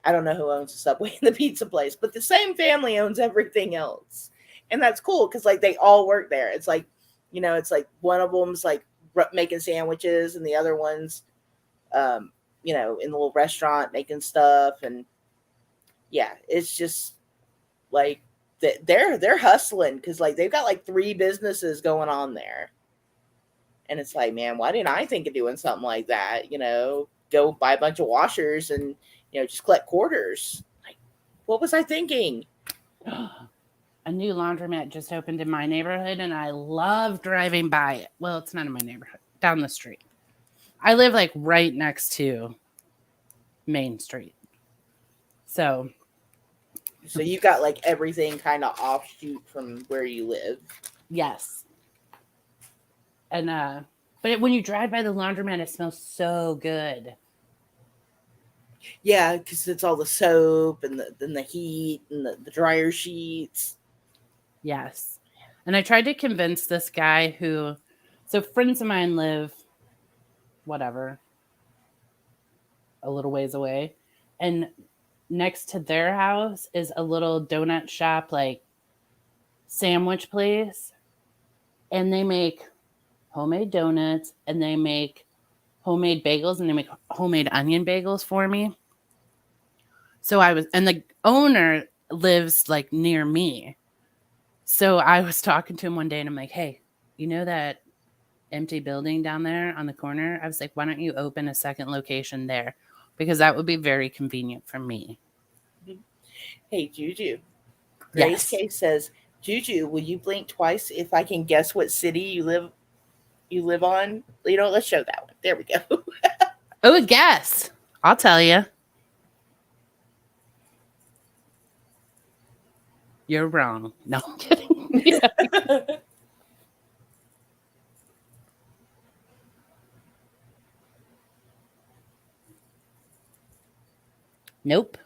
I don't know who owns the Subway and the pizza place, but the same family owns everything else. And that's cool because like they all work there. It's like, you know, it's like one of them's like making sandwiches, and the other one's you know, in the little restaurant making stuff. And yeah, it's just like they're hustling because like they've got like 3 businesses going on there, and it's like, man, why didn't I think of doing something like that? Go buy a bunch of washers and just collect quarters. Like, what was I thinking? A new laundromat just opened in my neighborhood, and I love driving by it. Well, it's not in my neighborhood, down the street. I live like right next to Main Street. So you've got like everything kind of offshoot from where you live. yes. And but when you drive by the laundromat, it smells so good. Yeah, because it's all the soap and the heat and the dryer sheets. Yes. And I tried to convince this guy so friends of mine live whatever, a little ways away. And next to their house is a little donut shop, like sandwich place. And they make homemade donuts and they make homemade bagels and they make homemade onion bagels for me. So and the owner lives like near me. So I was talking to him one day and I'm like, hey, you know that empty building down there on the corner? I was like, why don't you open a second location there? Because that would be very convenient for me. Hey, Juju. Grace K says, Juju, will you blink twice if I can guess what city you live on? Let's show that one. There we go. Oh, guess. I'll tell you. You're wrong. No, I'm kidding. Nope.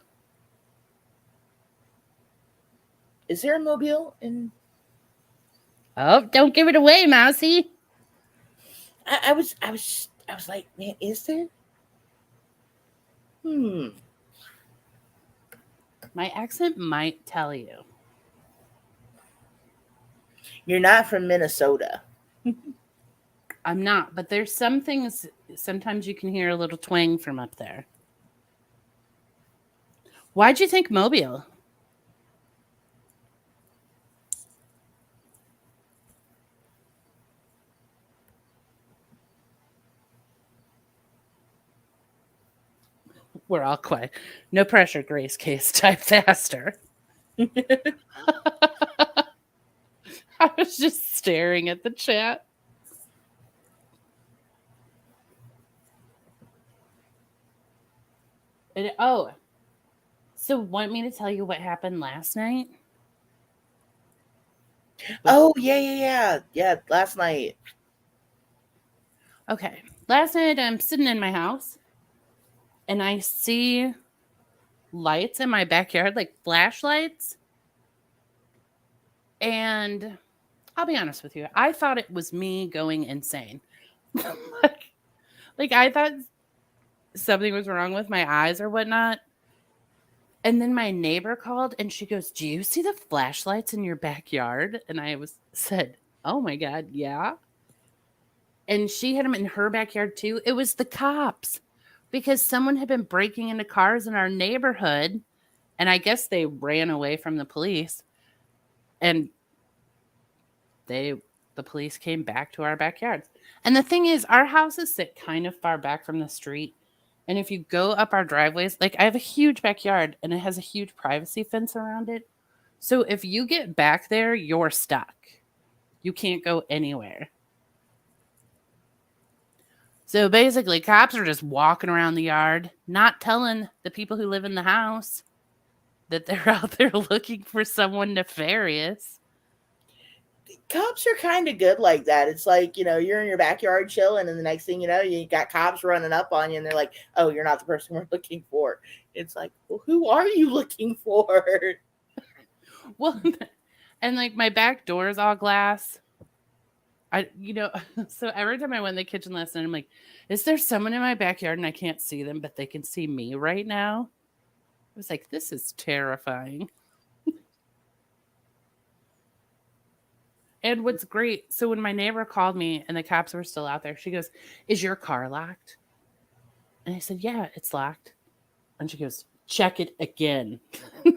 Is there a Mobile in? Oh, don't give it away, Mousy. I was like, man, is there? My accent might tell you. You're not from Minnesota. I'm not, but there's some things, sometimes you can hear a little twang from up there. Why'd you think Mobile? We're all quiet. No pressure, Grace Case. Type faster. I was just staring at the chat. So want me to tell you what happened last night? Oh, yeah. Last night. Okay. Last night I'm sitting in my house and I see lights in my backyard, like flashlights. And I'll be honest with you, I thought it was me going insane. like I thought something was wrong with my eyes or whatnot. And then my neighbor called and she goes, do you see the flashlights in your backyard? And I said, oh my God, yeah. And she had them in her backyard too. It was the cops because someone had been breaking into cars in our neighborhood. And I guess they ran away from the police. And the police came back to our backyards. And the thing is, our houses sit kind of far back from the street. And if you go up our driveways, like I have a huge backyard and it has a huge privacy fence around it. So if you get back there, you're stuck. You can't go anywhere. So basically, cops are just walking around the yard, not telling the people who live in the house that they're out there looking for someone nefarious. Cops are kind of good like that. It's like, you're in your backyard chilling, and the next thing you know, you got cops running up on you, and they're like, oh, you're not the person we're looking for. It's like, well, who are you looking for? Well, and like my back door is all glass. So every time I went in the kitchen last night, I'm like, is there someone in my backyard and I can't see them, but they can see me right now? I was like, this is terrifying. And what's great, so when my neighbor called me and the cops were still out there, she goes, is your car locked? And I said, yeah, it's locked. And she goes, check it again.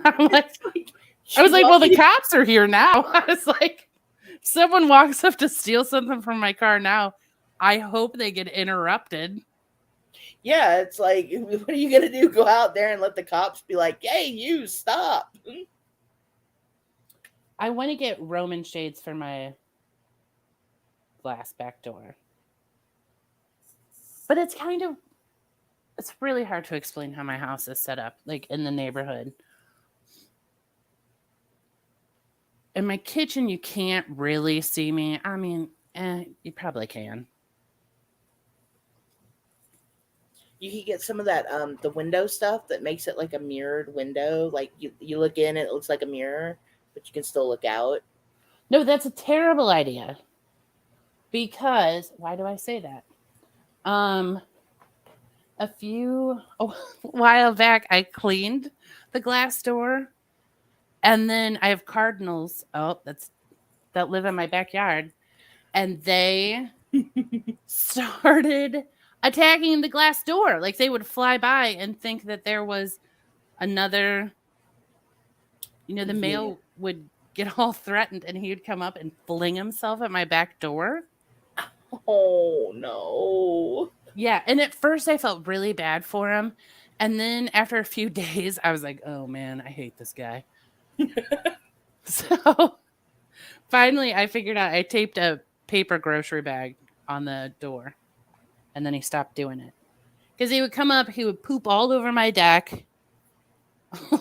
I'm like, I was You like, well, want the me to- cops are here now. I was like, someone walks up to steal something from my car now. I hope they get interrupted. Yeah, it's like, what are you gonna do? Go out there and let the cops be like, "Hey, you stop." I want to get Roman shades for my glass back door. But it's really hard to explain how my house is set up, like in the neighborhood. In my kitchen, you can't really see me. I mean, you probably can. You can get some of that the window stuff that makes it like a mirrored window. Like you look in, it looks like a mirror, but you can still look out. No, that's a terrible idea. Because why do I say that? A while back, I cleaned the glass door, and then I have cardinals. Oh, that live in my backyard, and they started attacking the glass door. Like they would fly by and think that there was another. The Yeah. mail would get all threatened, and he would come up and fling himself at my back door. Oh no. Yeah, and at first I felt really bad for him. And then after a few days, I was like, oh man, I hate this guy. So finally, I figured out I taped a paper grocery bag on the door. And then he stopped doing it. Because he would come up, he would poop all over my deck,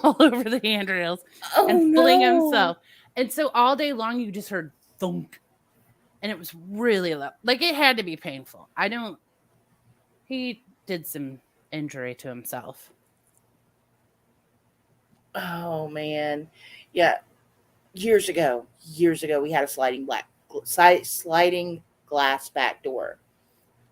all over the handrails, and fling himself. And so all day long, you just heard thunk. And it was really loud. Like, it had to be painful. He did some injury to himself. Oh man. Yeah. Years ago, we had a sliding glass back door.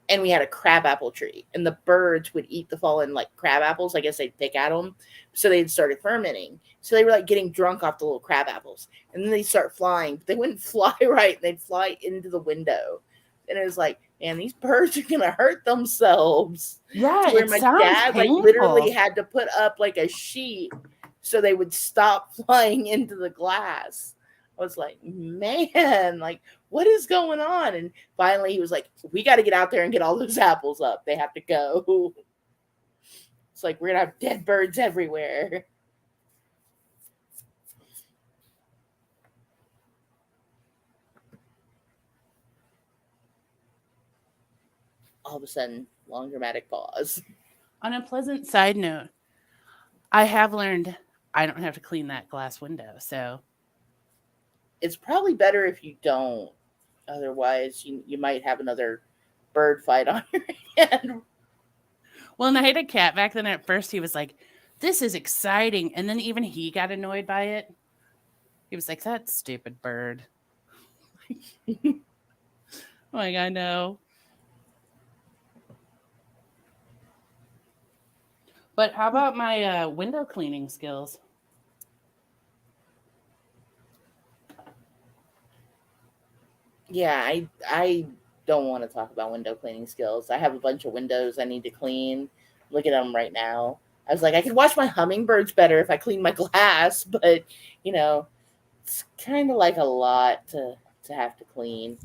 And we had a crabapple tree, and the birds would eat the fallen like crab apples. I guess they'd pick at them, so they'd started fermenting. So they were like getting drunk off the little crab apples, and then they start flying. But they wouldn't fly right; they'd fly into the window, and it was like, man, these birds are gonna hurt themselves. Yeah, Where it my sounds dad painful. like literally had to put up like a sheet so they would stop flying into the glass. I was like, man, like, what is going on? And finally he was like, we got to get out there and get all those apples up. They have to go. It's like, we're going to have dead birds everywhere. All of a sudden, long dramatic pause. On a pleasant side note, I have learned I don't have to clean that glass window. So it's probably better if you don't. Otherwise, you might have another bird fight on your hand. Well, and I had a cat back then. At first, he was like, this is exciting. And then even he got annoyed by it. He was like, that stupid bird. Like, I know. But how about my window cleaning skills? Yeah, I don't want to talk about window cleaning skills. I have a bunch of windows I need to clean. Look at them right now. I was like, I could watch my hummingbirds better if I clean my glass, but it's kind of like a lot to have to clean.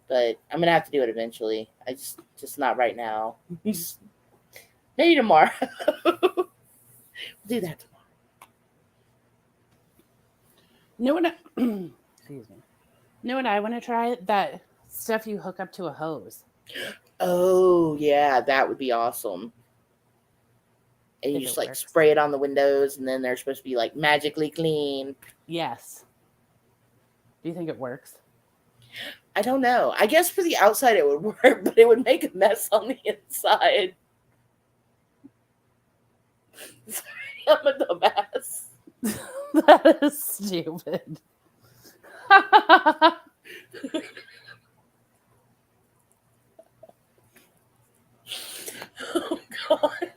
But I'm gonna have to do it eventually. I just not right now. Maybe tomorrow. We'll do that tomorrow. Excuse me. You know what I want to try? That stuff you hook up to a hose. Oh, yeah, that would be awesome. And you If just it like works. spray it on the windows, and then they're supposed to be like magically clean. Yes. Do you think it works? I don't know. I guess for the outside it would work, but it would make a mess on the inside. Sorry, I'm a dumbass. That is stupid. Oh, God.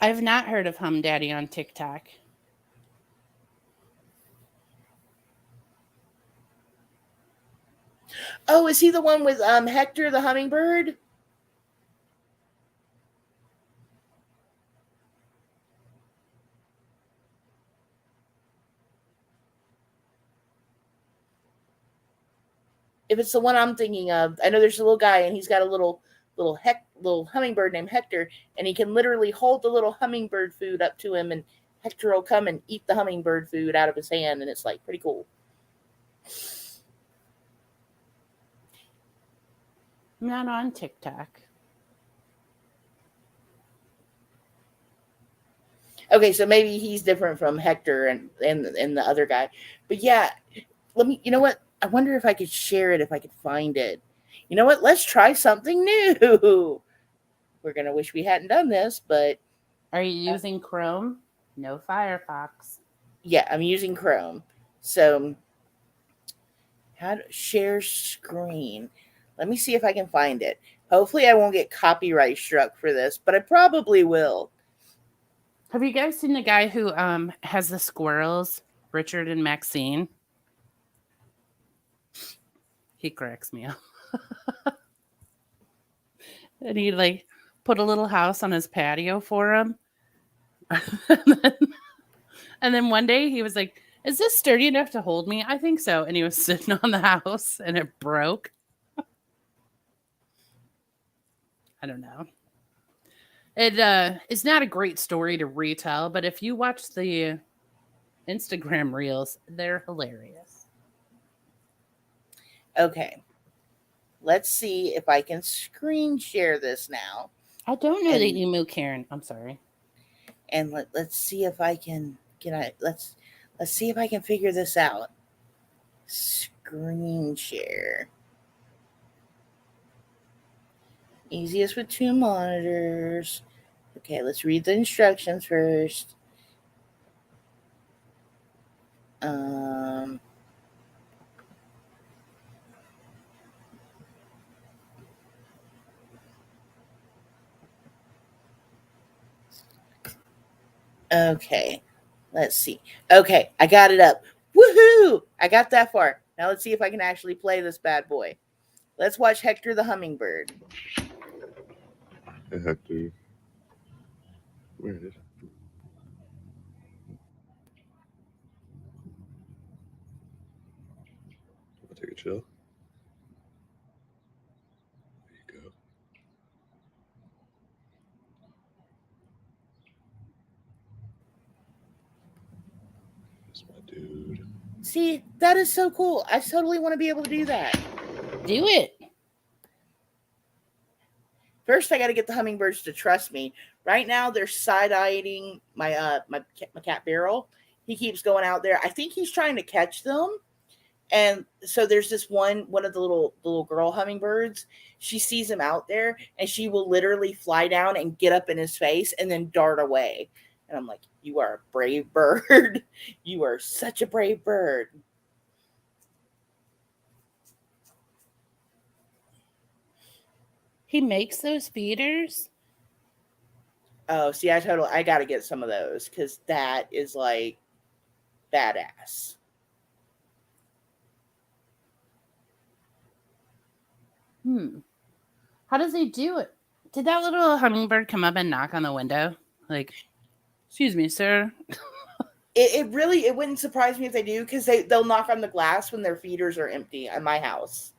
I've not heard of Hum Daddy on TikTok. Oh, is he the one with Hector the hummingbird? If it's the one I'm thinking of, I know there's a little guy and he's got a little hummingbird named Hector, and he can literally hold the little hummingbird food up to him, and Hector will come and eat the hummingbird food out of his hand, and it's like pretty cool. I'm not on TikTok. Okay, so maybe he's different from Hector and the other guy. But yeah, you know what? I wonder if I could share it, if I could find it. You know what? Let's try something new. We're going to wish we hadn't done this, but. Are you using Chrome? No Firefox. Yeah, I'm using Chrome. So, how to share screen. Let me see if I can find it. Hopefully I won't get copyright struck for this, but I probably will. Have you guys seen the guy who has the squirrels, Richard and Maxine? He cracks me up. And he like put a little house on his patio for him. And then one day he was like, "Is this sturdy enough to hold me?" "I think so." And he was sitting on the house and it broke. I don't know. It is not a great story to retell, but if you watch the Instagram reels, they're hilarious. Okay. Let's see if I can screen share this now. I don't know that you moved, Karen. I'm sorry. And let's see if I can let's see if I can figure this out. Screen share. Easiest with 2 monitors. Okay, let's read the instructions first. Okay, let's see. Okay, I got it up. Woohoo! I got that far. Now let's see if I can actually play this bad boy. Let's watch Hector the hummingbird. Hey, Hector. Where is it? I'll take a chill. There you go. That's my dude. See, that is so cool. I totally want to be able to do that. Do it. First, I got to get the hummingbirds to trust me. Right now, they're side-eyeing my cat Beryl. He keeps going out there. I think he's trying to catch them. And so there's this one of the little girl hummingbirds. She sees him out there, and she will literally fly down and get up in his face and then dart away. And I'm like, "You are a brave bird. You are such a brave bird." He makes those feeders? Oh, see, I got to get some of those because that is like badass. How does he do it? Did that little hummingbird come up and knock on the window? Like, "Excuse me, sir." It wouldn't surprise me if they do, because they'll knock on the glass when their feeders are empty at my house.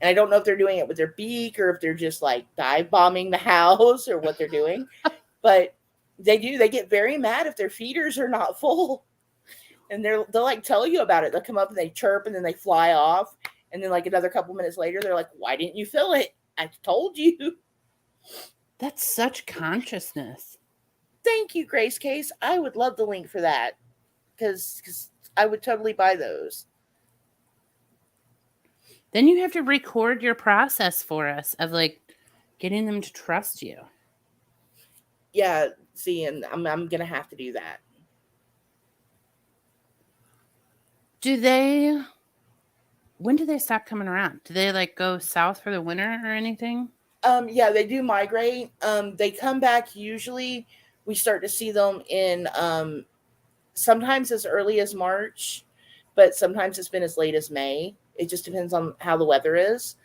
And I don't know if they're doing it with their beak or if they're just like dive bombing the house or what they're doing. But they get very mad if their feeders are not full. And they'll like tell you about it. They'll come up and they chirp and then they fly off. And then like another couple minutes later, they're like, "Why didn't you fill it? I told you." That's such consciousness. Thank you, Grace Case. I would love the link for that. Because I would totally buy those. Then you have to record your process for us of like getting them to trust you. Yeah, see, and I'm going to have to do that. When do they stop coming around? Do they like go south for the winter or anything? Yeah, they do migrate. They come back usually. We start to see them in sometimes as early as March, but sometimes it's been as late as May. It just depends on how the weather is.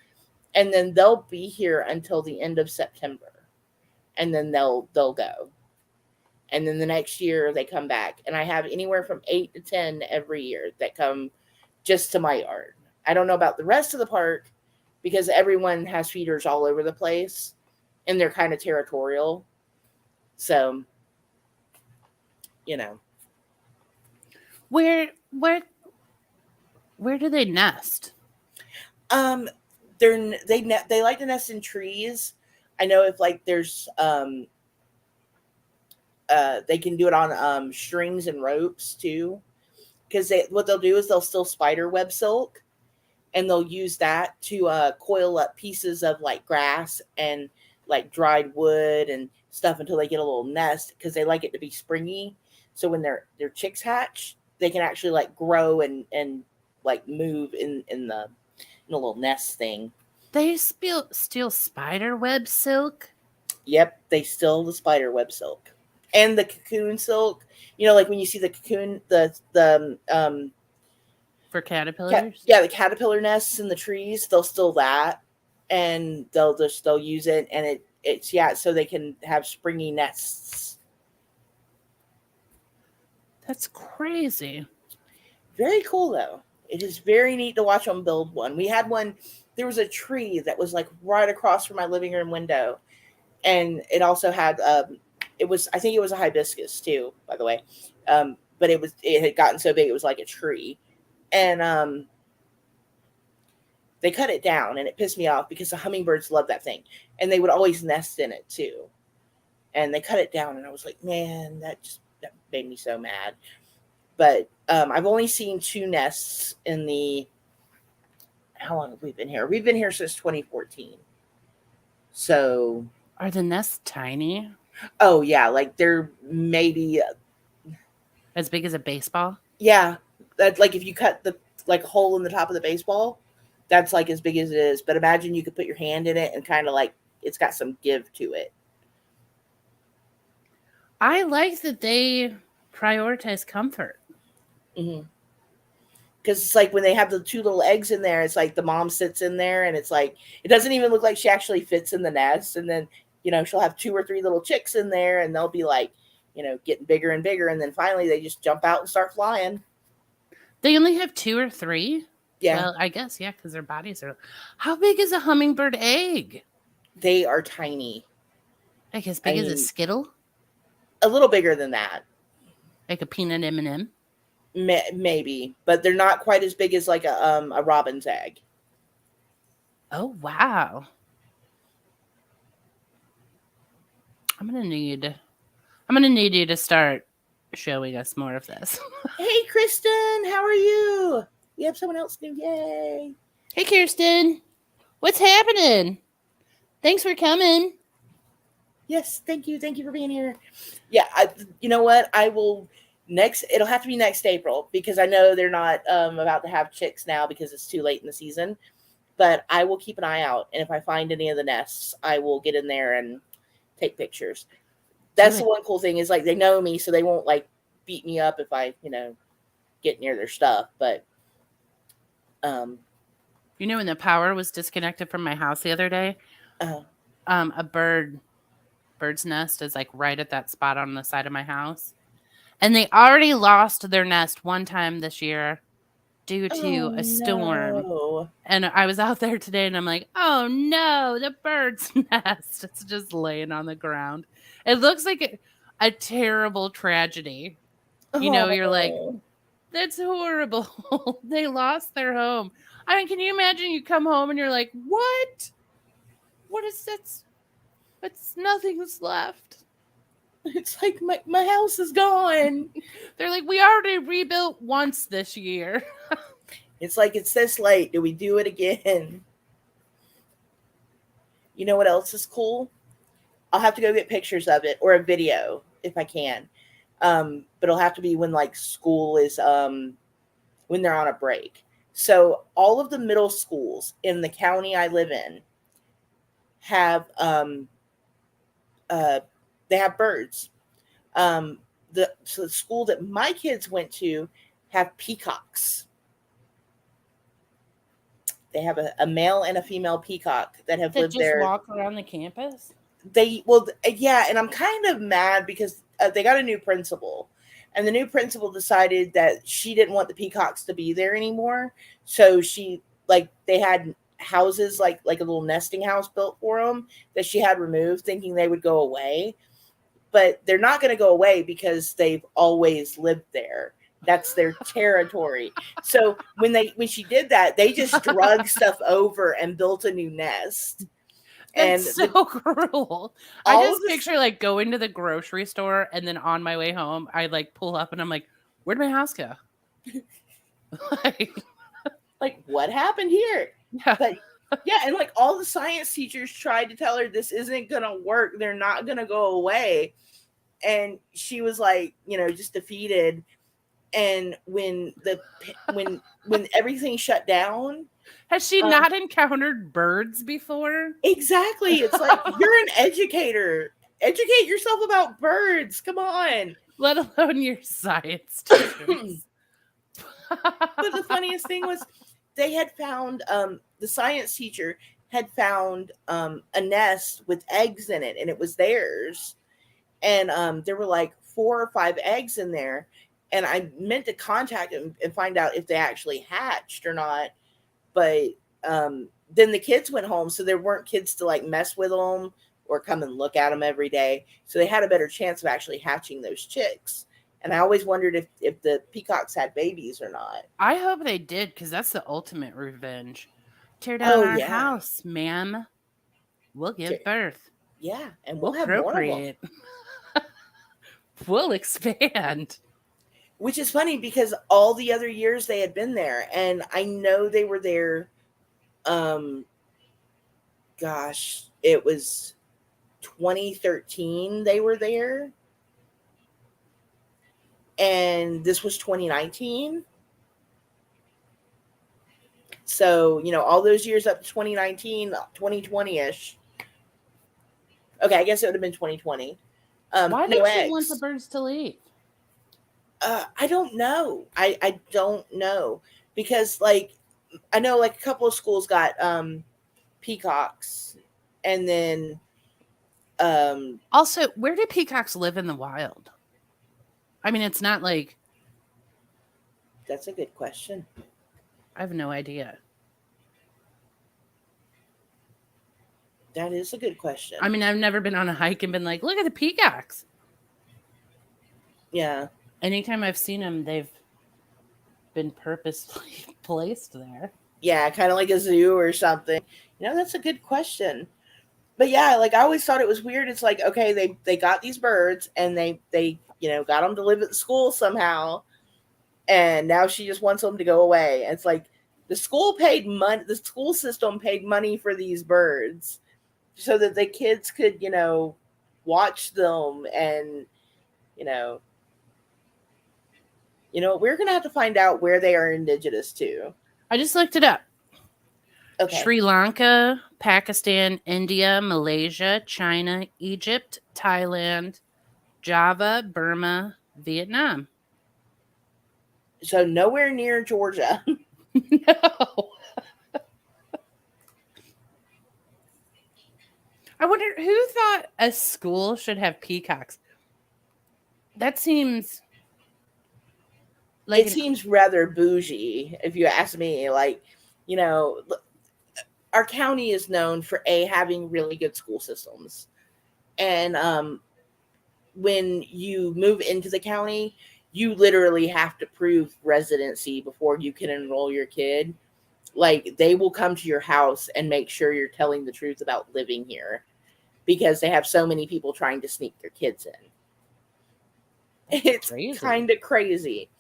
And then they'll be here until the end of September. And then they'll go. And then the next year they come back. And I have anywhere from 8 to 10 every year that come just to my yard. I don't know about the rest of the park because everyone has feeders all over the place and they're kind of territorial. So, you know. Where do they nest? They like to nest in trees. I know if like there's they can do it on strings and ropes too, because what they'll do is they'll still spider web silk, and they'll use that to coil up pieces of like grass and like dried wood and stuff until they get a little nest, because they like it to be springy. So when their chicks hatch, they can actually like grow and like move in the little nest thing. They steal spider web silk? Yep, they steal the spider web silk and the cocoon silk. You know, like when you see the cocoon, For caterpillars? the caterpillar nests in the trees, they'll steal that, and they'll use it, and it's so they can have springy nests. That's crazy. Very cool though. It is very neat to watch them build one. We had one. There was a tree that was like right across from my living room window, and it also had I think it was a hibiscus too, by the way. But it had gotten so big it was like a tree, and they cut it down, and it pissed me off because the hummingbirds love that thing, and they would always nest in it too. And they cut it down, and I was like, man, that made me so mad. But I've only seen 2 nests in the. How long have we been here? We've been here since 2014. So. Are the nests tiny? Oh yeah, like they're maybe As big as a baseball? Yeah, that like if you cut the like hole in the top of the baseball, that's like as big as it is. But imagine you could put your hand in it and kind of like it's got some give to it. I like that they prioritize comfort. Mm-hmm. Because it's like when they have the 2 little eggs in there, it's like the mom sits in there, and it's like it doesn't even look like she actually fits in the nest. And then she'll have 2 or 3 little chicks in there, and they'll be like getting bigger and bigger, and then finally they just jump out and start flying. They only have 2 or 3? Yeah. Well, I guess, yeah, because their bodies are. How big is a hummingbird egg? They are tiny. Like as big as a Skittle? A little bigger than that. Like a peanut M&M? Maybe, but they're not quite as big as like a robin's egg. Oh, wow. I'm gonna need you to start showing us more of this. Hey, Kristen, how are you? We have someone else new. Yay! Hey, Kirsten, what's happening? Thanks for coming. Yes, thank you for being here. Yeah, you know what? I will it'll have to be next April, because I know they're not about to have chicks now because it's too late in the season. But I will keep an eye out, and if I find any of the nests, I will get in there and take pictures. That's the one cool thing is like they know me, so they won't like beat me up if I get near their stuff. But when the power was disconnected from my house the other day, a bird's nest is like right at that spot on the side of my house, and they already lost their nest one time this year due to a storm. No. And I was out there today, and I'm like, oh no, the bird's nest. It's just laying on the ground. It looks like a terrible tragedy. You're like, that's horrible. They lost their home. I mean, can you imagine you come home and you're like, what? What is this? It's nothing's left. It's like my house is gone. They're like, we already rebuilt once this year. It's like, it's this late. Do we do it again? You know what else is cool? I'll have to go get pictures of it or a video if I can. But it'll have to be when like school is when they're on a break. So all of the middle schools in the county I live in have they have birds. The school that my kids went to have peacocks. they have a male and a female peacock that have That lived just there. walk around the campus. Yeah, and I'm kind of mad because they got a new principal, and the new principal decided that she didn't want the peacocks to be there anymore. So they had houses like a little nesting house built for them that she had removed, thinking they would go away. But they're not going to go away because they've always lived there. That's their territory. So when she did that, they just drug stuff over and built a new nest. That's so cruel. I all just of this- picture like going to the grocery store and then on my way home, I like pull up and I'm like, where'd my house go? Like, what happened here? Yeah. But yeah, and like all the science teachers tried to tell her this isn't gonna work. They're not gonna go away. And she was like, just defeated. And when everything shut down, Has she not encountered birds before? exactly. It's like, you're an educator. Educate yourself about birds. Come on. Let alone your science teachers. But the funniest thing was they had found the science teacher had found a nest with eggs in it, and it was theirs. And there were like 4 or 5 eggs in there. And I meant to contact them and find out if they actually hatched or not. But then the kids went home, so there weren't kids to like mess with them or come and look at them every day. So they had a better chance of actually hatching those chicks. And I always wondered if the peacocks had babies or not. I hope they did, because that's the ultimate revenge. Tear down our house, ma'am. We'll give birth. Yeah, and We'll have more of them. procreate. We'll expand. Which is funny because all the other years they had been there, and I know they were there. It was 2013 they were there, and this was 2019. So, all those years up to 2019, 2020-ish. Okay, I guess it would have been 2020. Why did no she eggs. want the birds to leave? I don't know. I don't know. Because, like, I know, like, a couple of schools got peacocks. And then... Also, where do peacocks live in the wild? I mean, it's not like... That's a good question. I have no idea. That is a good question. I mean, I've never been on a hike and been like, look at the peacocks. Yeah. Anytime I've seen them, they've been purposely placed there. Yeah, kind of like a zoo or something. That's a good question. But yeah, like I always thought it was weird. It's like, okay, they got these birds and they got them to live at the school somehow. And now she just wants them to go away. And it's like the school paid money. The school system paid money for these birds so that the kids could, watch them. And, we're going to have to find out where they are indigenous to. I just looked it up. Okay. Sri Lanka, Pakistan, India, Malaysia, China, Egypt, Thailand, Java, Burma, Vietnam. So nowhere near Georgia. No. I wonder who thought a school should have peacocks. That seems like it seems rather bougie, if you ask me. Like, our county is known for having really good school systems. And when you move into the county, you literally have to prove residency before you can enroll your kid. Like, they will come to your house and make sure you're telling the truth about living here because they have so many people trying to sneak their kids in. It's kind of crazy.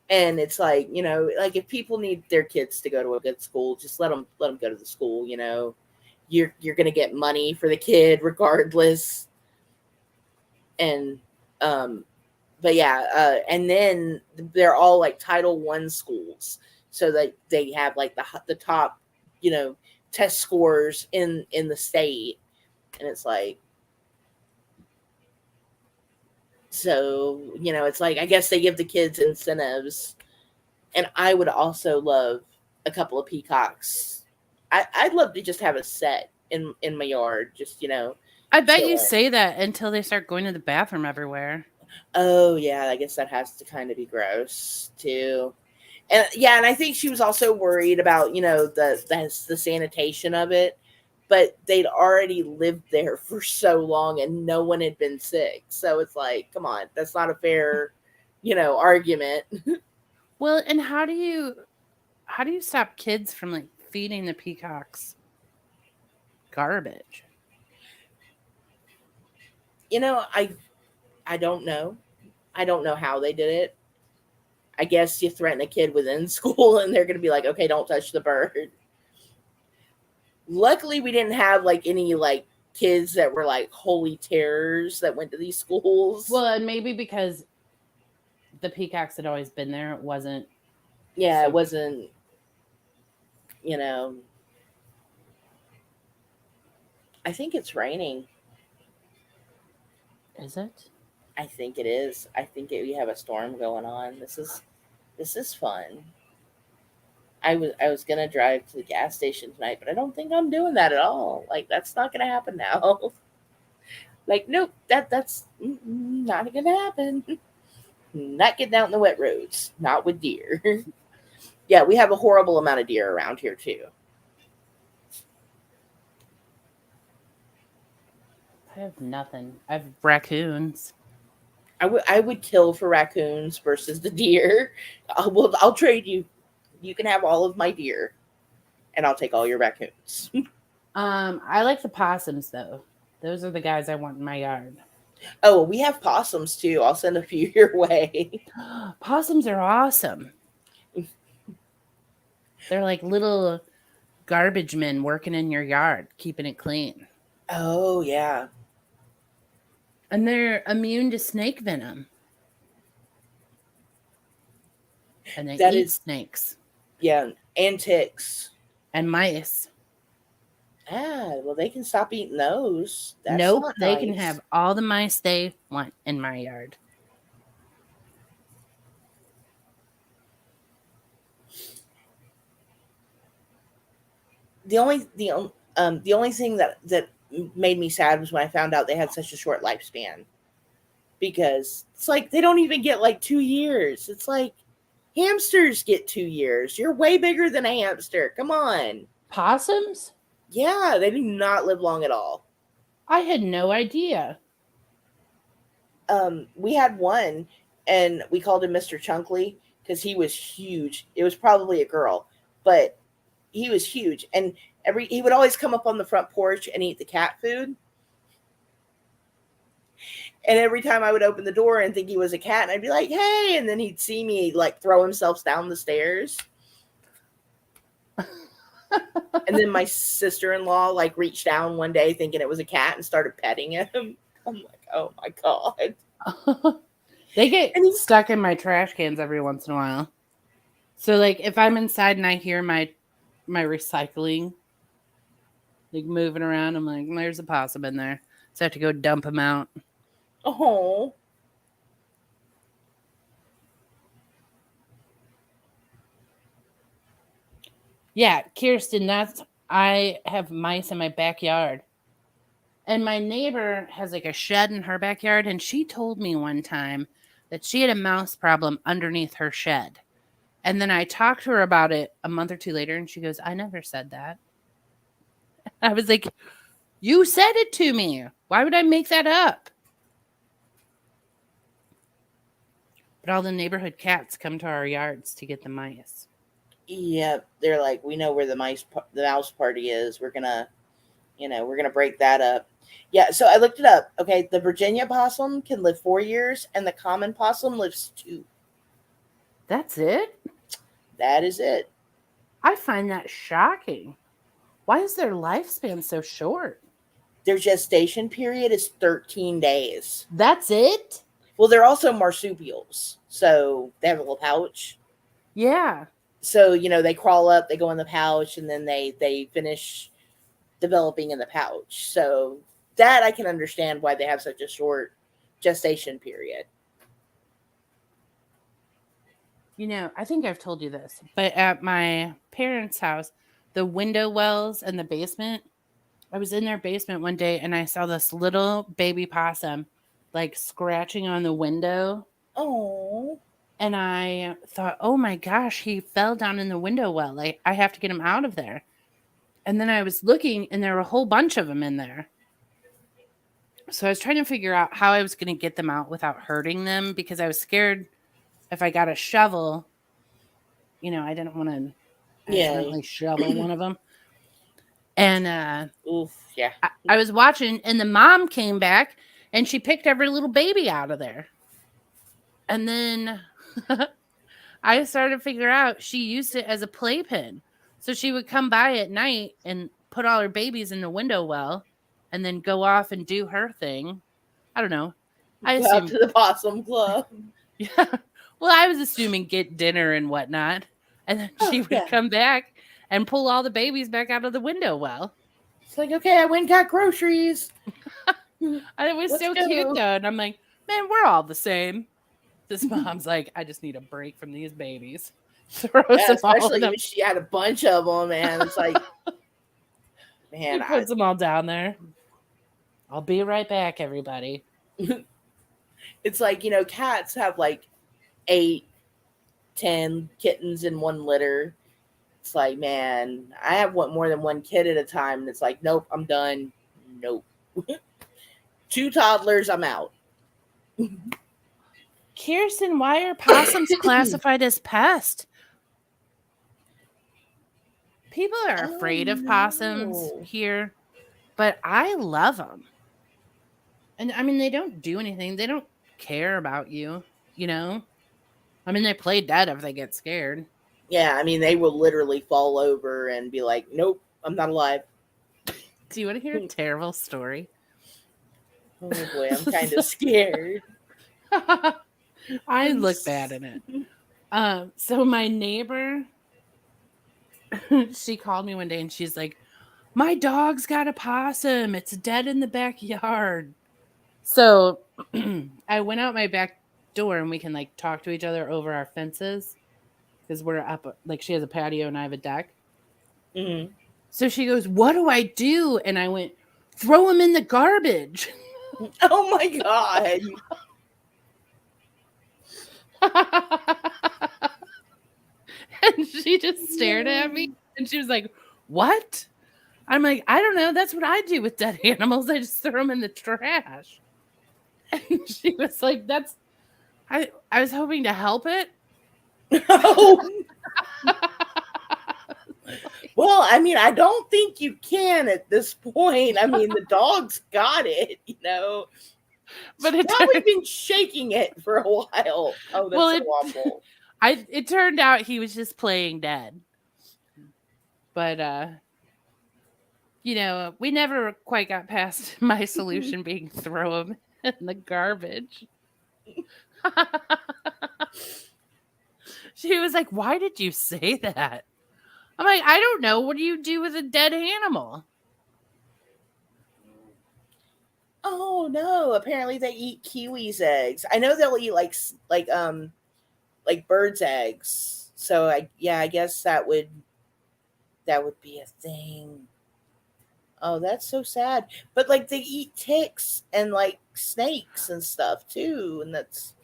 And it's like, like if people need their kids to go to a good school, just let them go to the school. You're going to get money for the kid regardless. And, but yeah, and then they're all like Title I schools. So that they have like the top, test scores in the state. And it's like, so, it's like, I guess they give the kids incentives. And I would also love a couple of peacocks I'd love to just have a set in my yard, just I bet you chilling. say that until they start going to the bathroom everywhere. Oh yeah, I guess that has to kind of be gross too. And yeah, and I think she was also worried about the sanitation of it, but they'd already lived there for so long and no one had been sick. So it's like, come on, that's not a fair, argument. Well, and how do you stop kids from like feeding the peacocks garbage? I don't know. I don't know how they did it. I guess you threaten a kid within school and they're going to be like, okay, don't touch the bird. Luckily, we didn't have like any like kids that were like holy terrors that went to these schools. Well, and maybe because the peacocks had always been there, it wasn't. Yeah, so- it wasn't, you know. I think it's raining. Is it? I think it is. I think we have a storm going on. This is fun. I was gonna drive to the gas station tonight, but I don't think I'm doing that at all. Like that's not gonna happen now. Like nope, that's not gonna happen. Not getting out in the wet roads. Not with deer. Yeah, we have a horrible amount of deer around here too. I have nothing. I have raccoons. I would kill for raccoons versus the deer. I'll trade you. You can have all of my deer, and I'll take all your raccoons. I like the possums though. Those are the guys I want in my yard. Oh, we have possums too. I'll send a few your way. Possums are awesome. They're like little garbage men working in your yard, keeping it clean. Oh yeah. And they're immune to snake venom. And they That eat is- snakes Yeah, and ticks. and mice. Ah, well, they can stop eating those. That's Nope, not they can nice. have all the mice they want in my yard. The only thing that made me sad was when I found out they had such a short lifespan. Because it's like they don't even get like 2 years. It's like hamsters get 2 years. You're way bigger than a hamster. Come on. Possums? Yeah, they do not live long at all. I had no idea. We had one, and we called him Mr. Chunkley because he was huge. It was probably a girl, but he was huge, and he would always come up on the front porch and eat the cat food. And every time I would open the door and think he was a cat, and I'd be like, "Hey!" and then he'd see me like throw himself down the stairs. And then my sister-in-law like reached down one day thinking it was a cat and started petting him. I'm like, "Oh my god!" They get And stuck in my trash cans every once in a while. So like if I'm inside and I hear my recycling like moving around, I'm like, there's a possum in there. So I have to go dump him out. Oh. Yeah, Kirsten, I have mice in my backyard. And my neighbor has like a shed in her backyard, and she told me one time that she had a mouse problem underneath her shed. And then I talked to her about it a month or two later, and she goes, I never said that. I was like, you said it to me. Why would I make that up? But all the neighborhood cats come to our yards to get the mice. Yeah, they're like, we know where the mouse party is. We're gonna break that up. Yeah, so I looked it up. Okay, the Virginia possum can live 4 years, and the common possum lives 2. That's it? That is it. I find that shocking. Why is their lifespan so short? Their gestation period is 13 days. That's it? Well, they're also marsupials, so they have a little pouch. Yeah. So they crawl up, they go in the pouch, and then they finish developing in the pouch. So that I can understand why they have such a short gestation period. I think I've told you this, but at my parents' house, the window wells in the basement. I was in their basement one day and I saw this little baby possum like scratching on the window. Oh. And I thought, oh my gosh, he fell down in the window well. Like, I have to get him out of there. And then I was looking and there were a whole bunch of them in there. So I was trying to figure out how I was going to get them out without hurting them because I was scared if I got a shovel, I didn't want to accidentally shovel one of them. And Oof, yeah. I was watching, and the mom came back, and she picked every little baby out of there. And then I started to figure out she used it as a playpen. So she would come by at night and put all her babies in the window well, and then go off and do her thing. I don't know. I Go out assume, to the possum club. yeah. Well, I was assuming get dinner and whatnot, and then she would come back and pull all the babies back out of the window well. It's like, okay, I went and got groceries. It was Let's so go. cute though, and I'm like, man, we're all the same. This mom's like, I just need a break from these babies. Throws them all in Especially them. when she had a bunch of them, and it's like, man, She puts them all down there. I'll be right back, everybody. it's like, cats have like 8, 10 kittens in one litter. It's like, man, I have more than one kid at a time, and it's like, nope, I'm done. Nope. 2 toddlers, I'm out. Kirsten, why are possums classified as pest? People are afraid of possums here, but I love them. And I mean, they don't do anything. They don't care about you, I mean, they play dead if they get scared. Yeah, I mean, they will literally fall over and be like, nope, I'm not alive. Do you want to hear a terrible story? Oh boy, I'm kind of scared. I look bad in it. So my neighbor, she called me one day and she's like, my dog's got a possum. It's dead in the backyard. So I went out my back door and we can like talk to each other over our fences because we're up, like she has a patio and I have a deck. Mm-hmm. So she goes, what do I do? And I went, throw him in the garbage. Oh my God. And she just stared at me and she was like, what? I'm like, I don't know. That's what I do with dead animals. I just throw them in the trash. And she was like, I was hoping to help it. Oh. Well, I mean, I don't think you can at this point. I mean, the dog's got it, But it's probably been shaking it for a while. Oh, that's so awful. It turned out he was just playing dead. But we never quite got past my solution being throw him in the garbage. She was like, why did you say that? I'm like, I don't know. What do you do with a dead animal? Oh no! Apparently they eat kiwis' eggs. I know they'll eat like birds' eggs. So I guess that would be a thing. Oh, that's so sad. But like they eat ticks and like snakes and stuff too, and that's.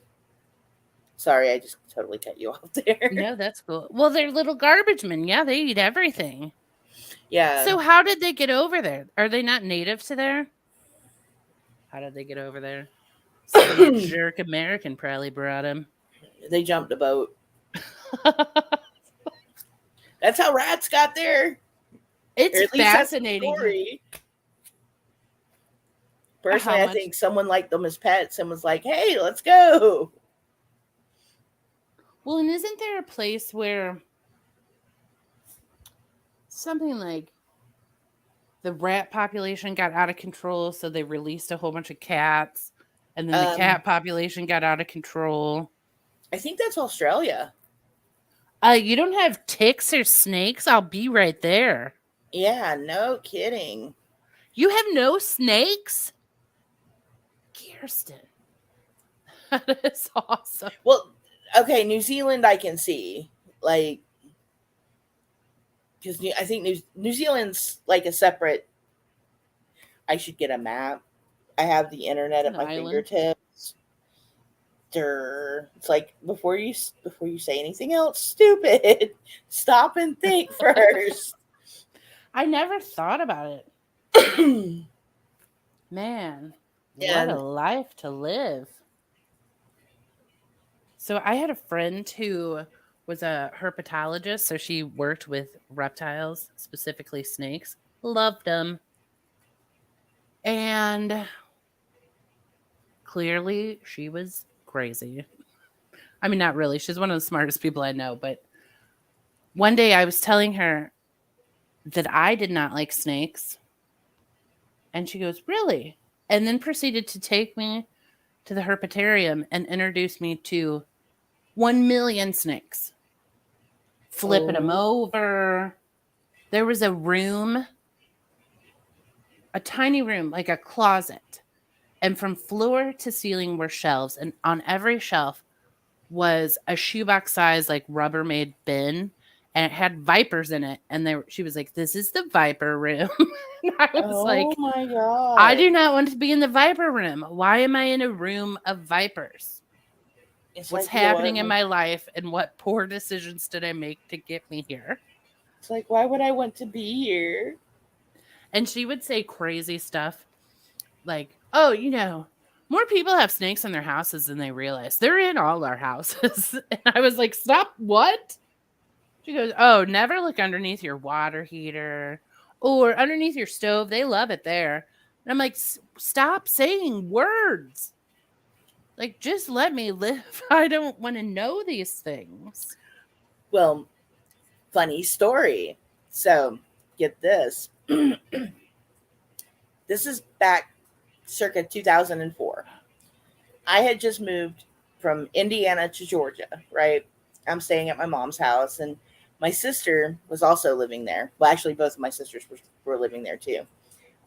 Sorry, I just totally cut you off there. No, that's cool. Well, they're little garbage men. Yeah, they eat everything. Yeah. So how did they get over there? Are they not native to there? How did they get over there? Some jerk American probably brought him. They jumped a boat. That's how rats got there. It's fascinating. Personally, I think someone liked them as pets and was like, hey, let's go. Well, and isn't there a place where something like the rat population got out of control, so they released a whole bunch of cats, and then the cat population got out of control? I think that's Australia. You don't have ticks or snakes? I'll be right there. Yeah, no kidding. You have no snakes? Kirsten. That is awesome. Well, okay, New Zealand I can see. Like, because I think New Zealand's like a separate. I should get a map. I have the internet at An my island. fingertips. It's like before you say anything else stupid, stop and think first. I never thought about it. Man, what And- a life to live. So I had a friend who was a herpetologist, so she worked with reptiles, specifically snakes. Loved them. And clearly she was crazy. I mean, not really. She's one of the smartest people I know, but one day I was telling her that I did not like snakes. And she goes, "Really?" And then proceeded to take me to the herpetarium and introduce me to 1 million snakes. Flipping them over. There was a room, a tiny room, like a closet. And from floor to ceiling were shelves. And on every shelf was a shoebox size, like Rubbermaid bin. And it had vipers in it. And she was like, "This is the viper room." And I was like, my god! "I do not want to be in the viper room. Why am I in a room of vipers? It's What's like, happening in my life, and what poor decisions did I make to get me here?" It's like, why would I want to be here? And she would say crazy stuff like, "Oh, more people have snakes in their houses than they realize. They're in all our houses." And I was like, "Stop, what?" She goes, "Oh, never look underneath your water heater or underneath your stove. They love it there." And I'm like, "Stop saying words. Like, just let me live. I don't want to know these things." Well, funny story. So, get this. This is back circa 2004. I had just moved from Indiana to Georgia, right? I'm staying at my mom's house, and my sister was also living there. Well, actually, both of my sisters were living there too.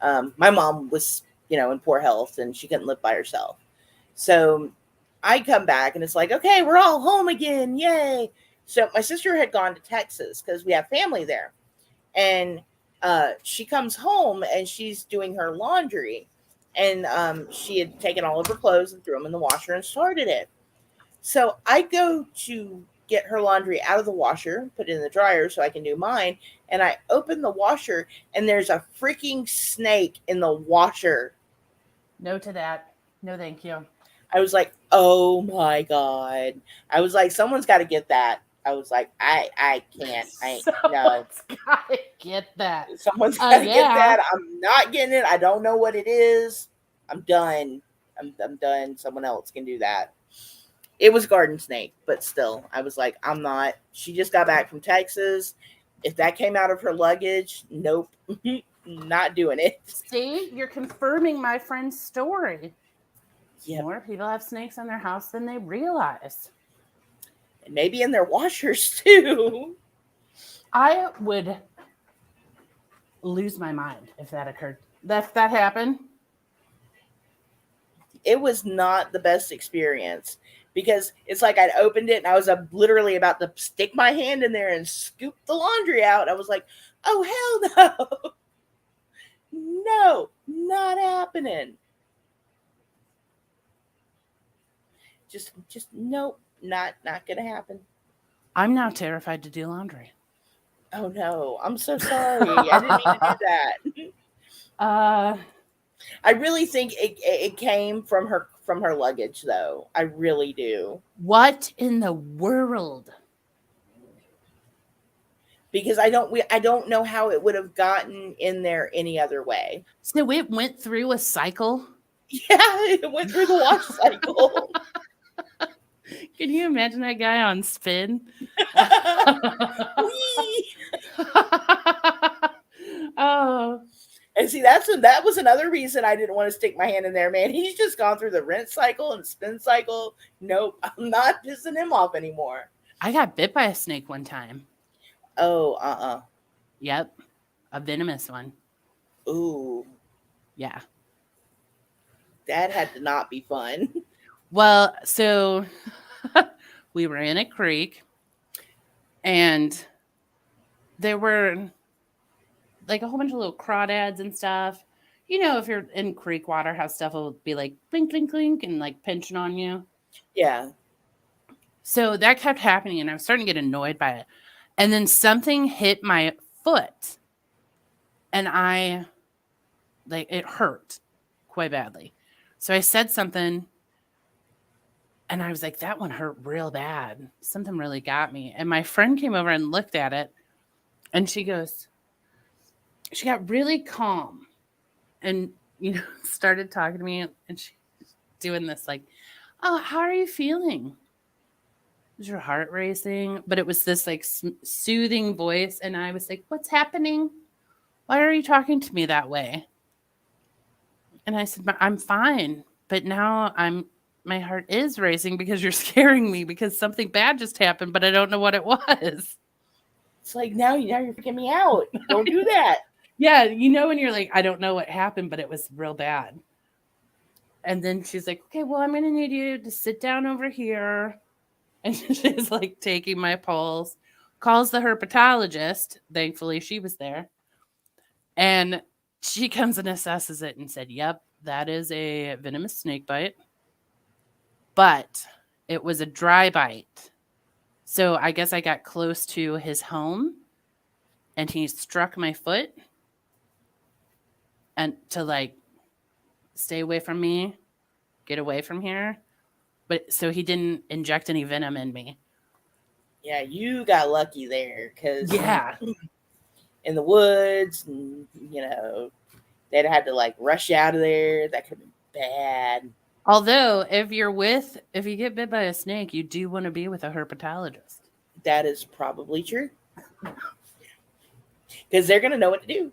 My mom was, in poor health, and she couldn't live by herself. So I come back, and it's like, okay, we're all home again. Yay. So my sister had gone to Texas because we have family there. And she comes home, and she's doing her laundry. And she had taken all of her clothes and threw them in the washer and started it. So I go to get her laundry out of the washer, put it in the dryer so I can do mine. And I open the washer, and there's a freaking snake in the washer. No to that. No, thank you. I was like, oh my God. I was like, someone's got to get that. I was like, I can't. No. Gotta get that. Someone's got to yeah. get that. I'm not getting it. I don't know what it is. I'm done. I'm done. Someone else can do that. It was garden snake, but still, I was like, I'm not. She just got back from Texas. If that came out of her luggage, nope. Not doing it. See, you're confirming my friend's story. Yep. More people have snakes in their house than they realize. And maybe in their washers too. I would lose my mind if that occurred. If that happened. It was not the best experience because it's like I'd opened it and I was literally about to stick my hand in there and scoop the laundry out. I was like, oh, hell no. No, not happening. Just nope, not gonna happen. I'm now terrified to do laundry. Oh no, I'm so sorry. I didn't mean to do that. I really think it came from her luggage though. I really do. What in the world? Because I don't know how it would have gotten in there any other way. So it went through a cycle? Yeah, it went through the wash cycle. Can you imagine that guy on spin? Oh. And see, that was another reason I didn't want to stick my hand in there, man. He's just gone through the rinse cycle and spin cycle. Nope, I'm not pissing him off anymore. I got bit by a snake one time. Oh, Yep. A venomous one. Ooh. Yeah. That had to not be fun. Well, so we were in a creek, and there were like a whole bunch of little crawdads and stuff. You know, if you're in creek water, how stuff will be like blink, blink, blink, and like pinching on you. Yeah. So that kept happening, and I was starting to get annoyed by it. And then something hit my foot, and it hurt quite badly. So I said something, and I was like, that one hurt real bad. Something really got me. And my friend came over and looked at it, and she got really calm and, started talking to me, and she's doing this like, oh, how are you feeling? Is your heart racing? But it was this like soothing voice. And I was like, what's happening? Why are you talking to me that way? And I said, I'm fine. But now my heart is racing because you're scaring me because something bad just happened, but I don't know what it was. It's like, now you're freaking me out. Don't do that. Yeah. When you're like, I don't know what happened, but it was real bad. And then she's like, okay, well, I'm going to need you to sit down over here. And she's like taking my pulse, calls the herpetologist. Thankfully, she was there. And she comes and assesses it and said, yep, that is a venomous snake bite. But it was a dry bite. So I guess I got close to his home and he struck my foot and to like stay away from me, get away from here. But so he didn't inject any venom in me. Yeah, you got lucky there because Yeah. in the woods, and, they'd had to like rush you out of there. That could have been bad. Although if you get bit by a snake, you do want to be with a herpetologist. That is probably true because they're gonna know what to do.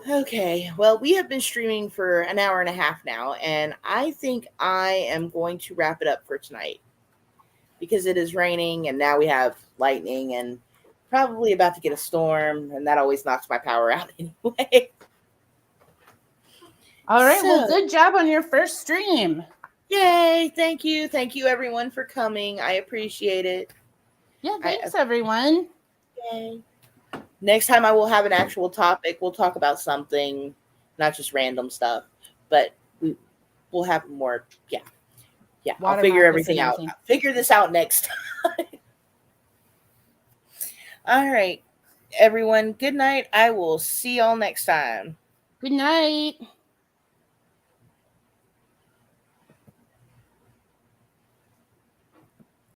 Okay, well, we have been streaming for an hour and a half now, and I think I am going to wrap it up for tonight because it is raining, and now we have lightning, and probably about to get a storm, and that always knocks my power out anyway. All right. So- Well, good job on your first stream. Yay! Thank you everyone for coming. I appreciate it. Yeah. Thanks, everyone. Yay! Next time I will have an actual topic. We'll talk about something, not just random stuff, but we'll have more. Yeah. Water I'll figure moccasins everything and out. everything. I'll figure this out next time. All right, everyone. Good night. I will see y'all next time. Good night.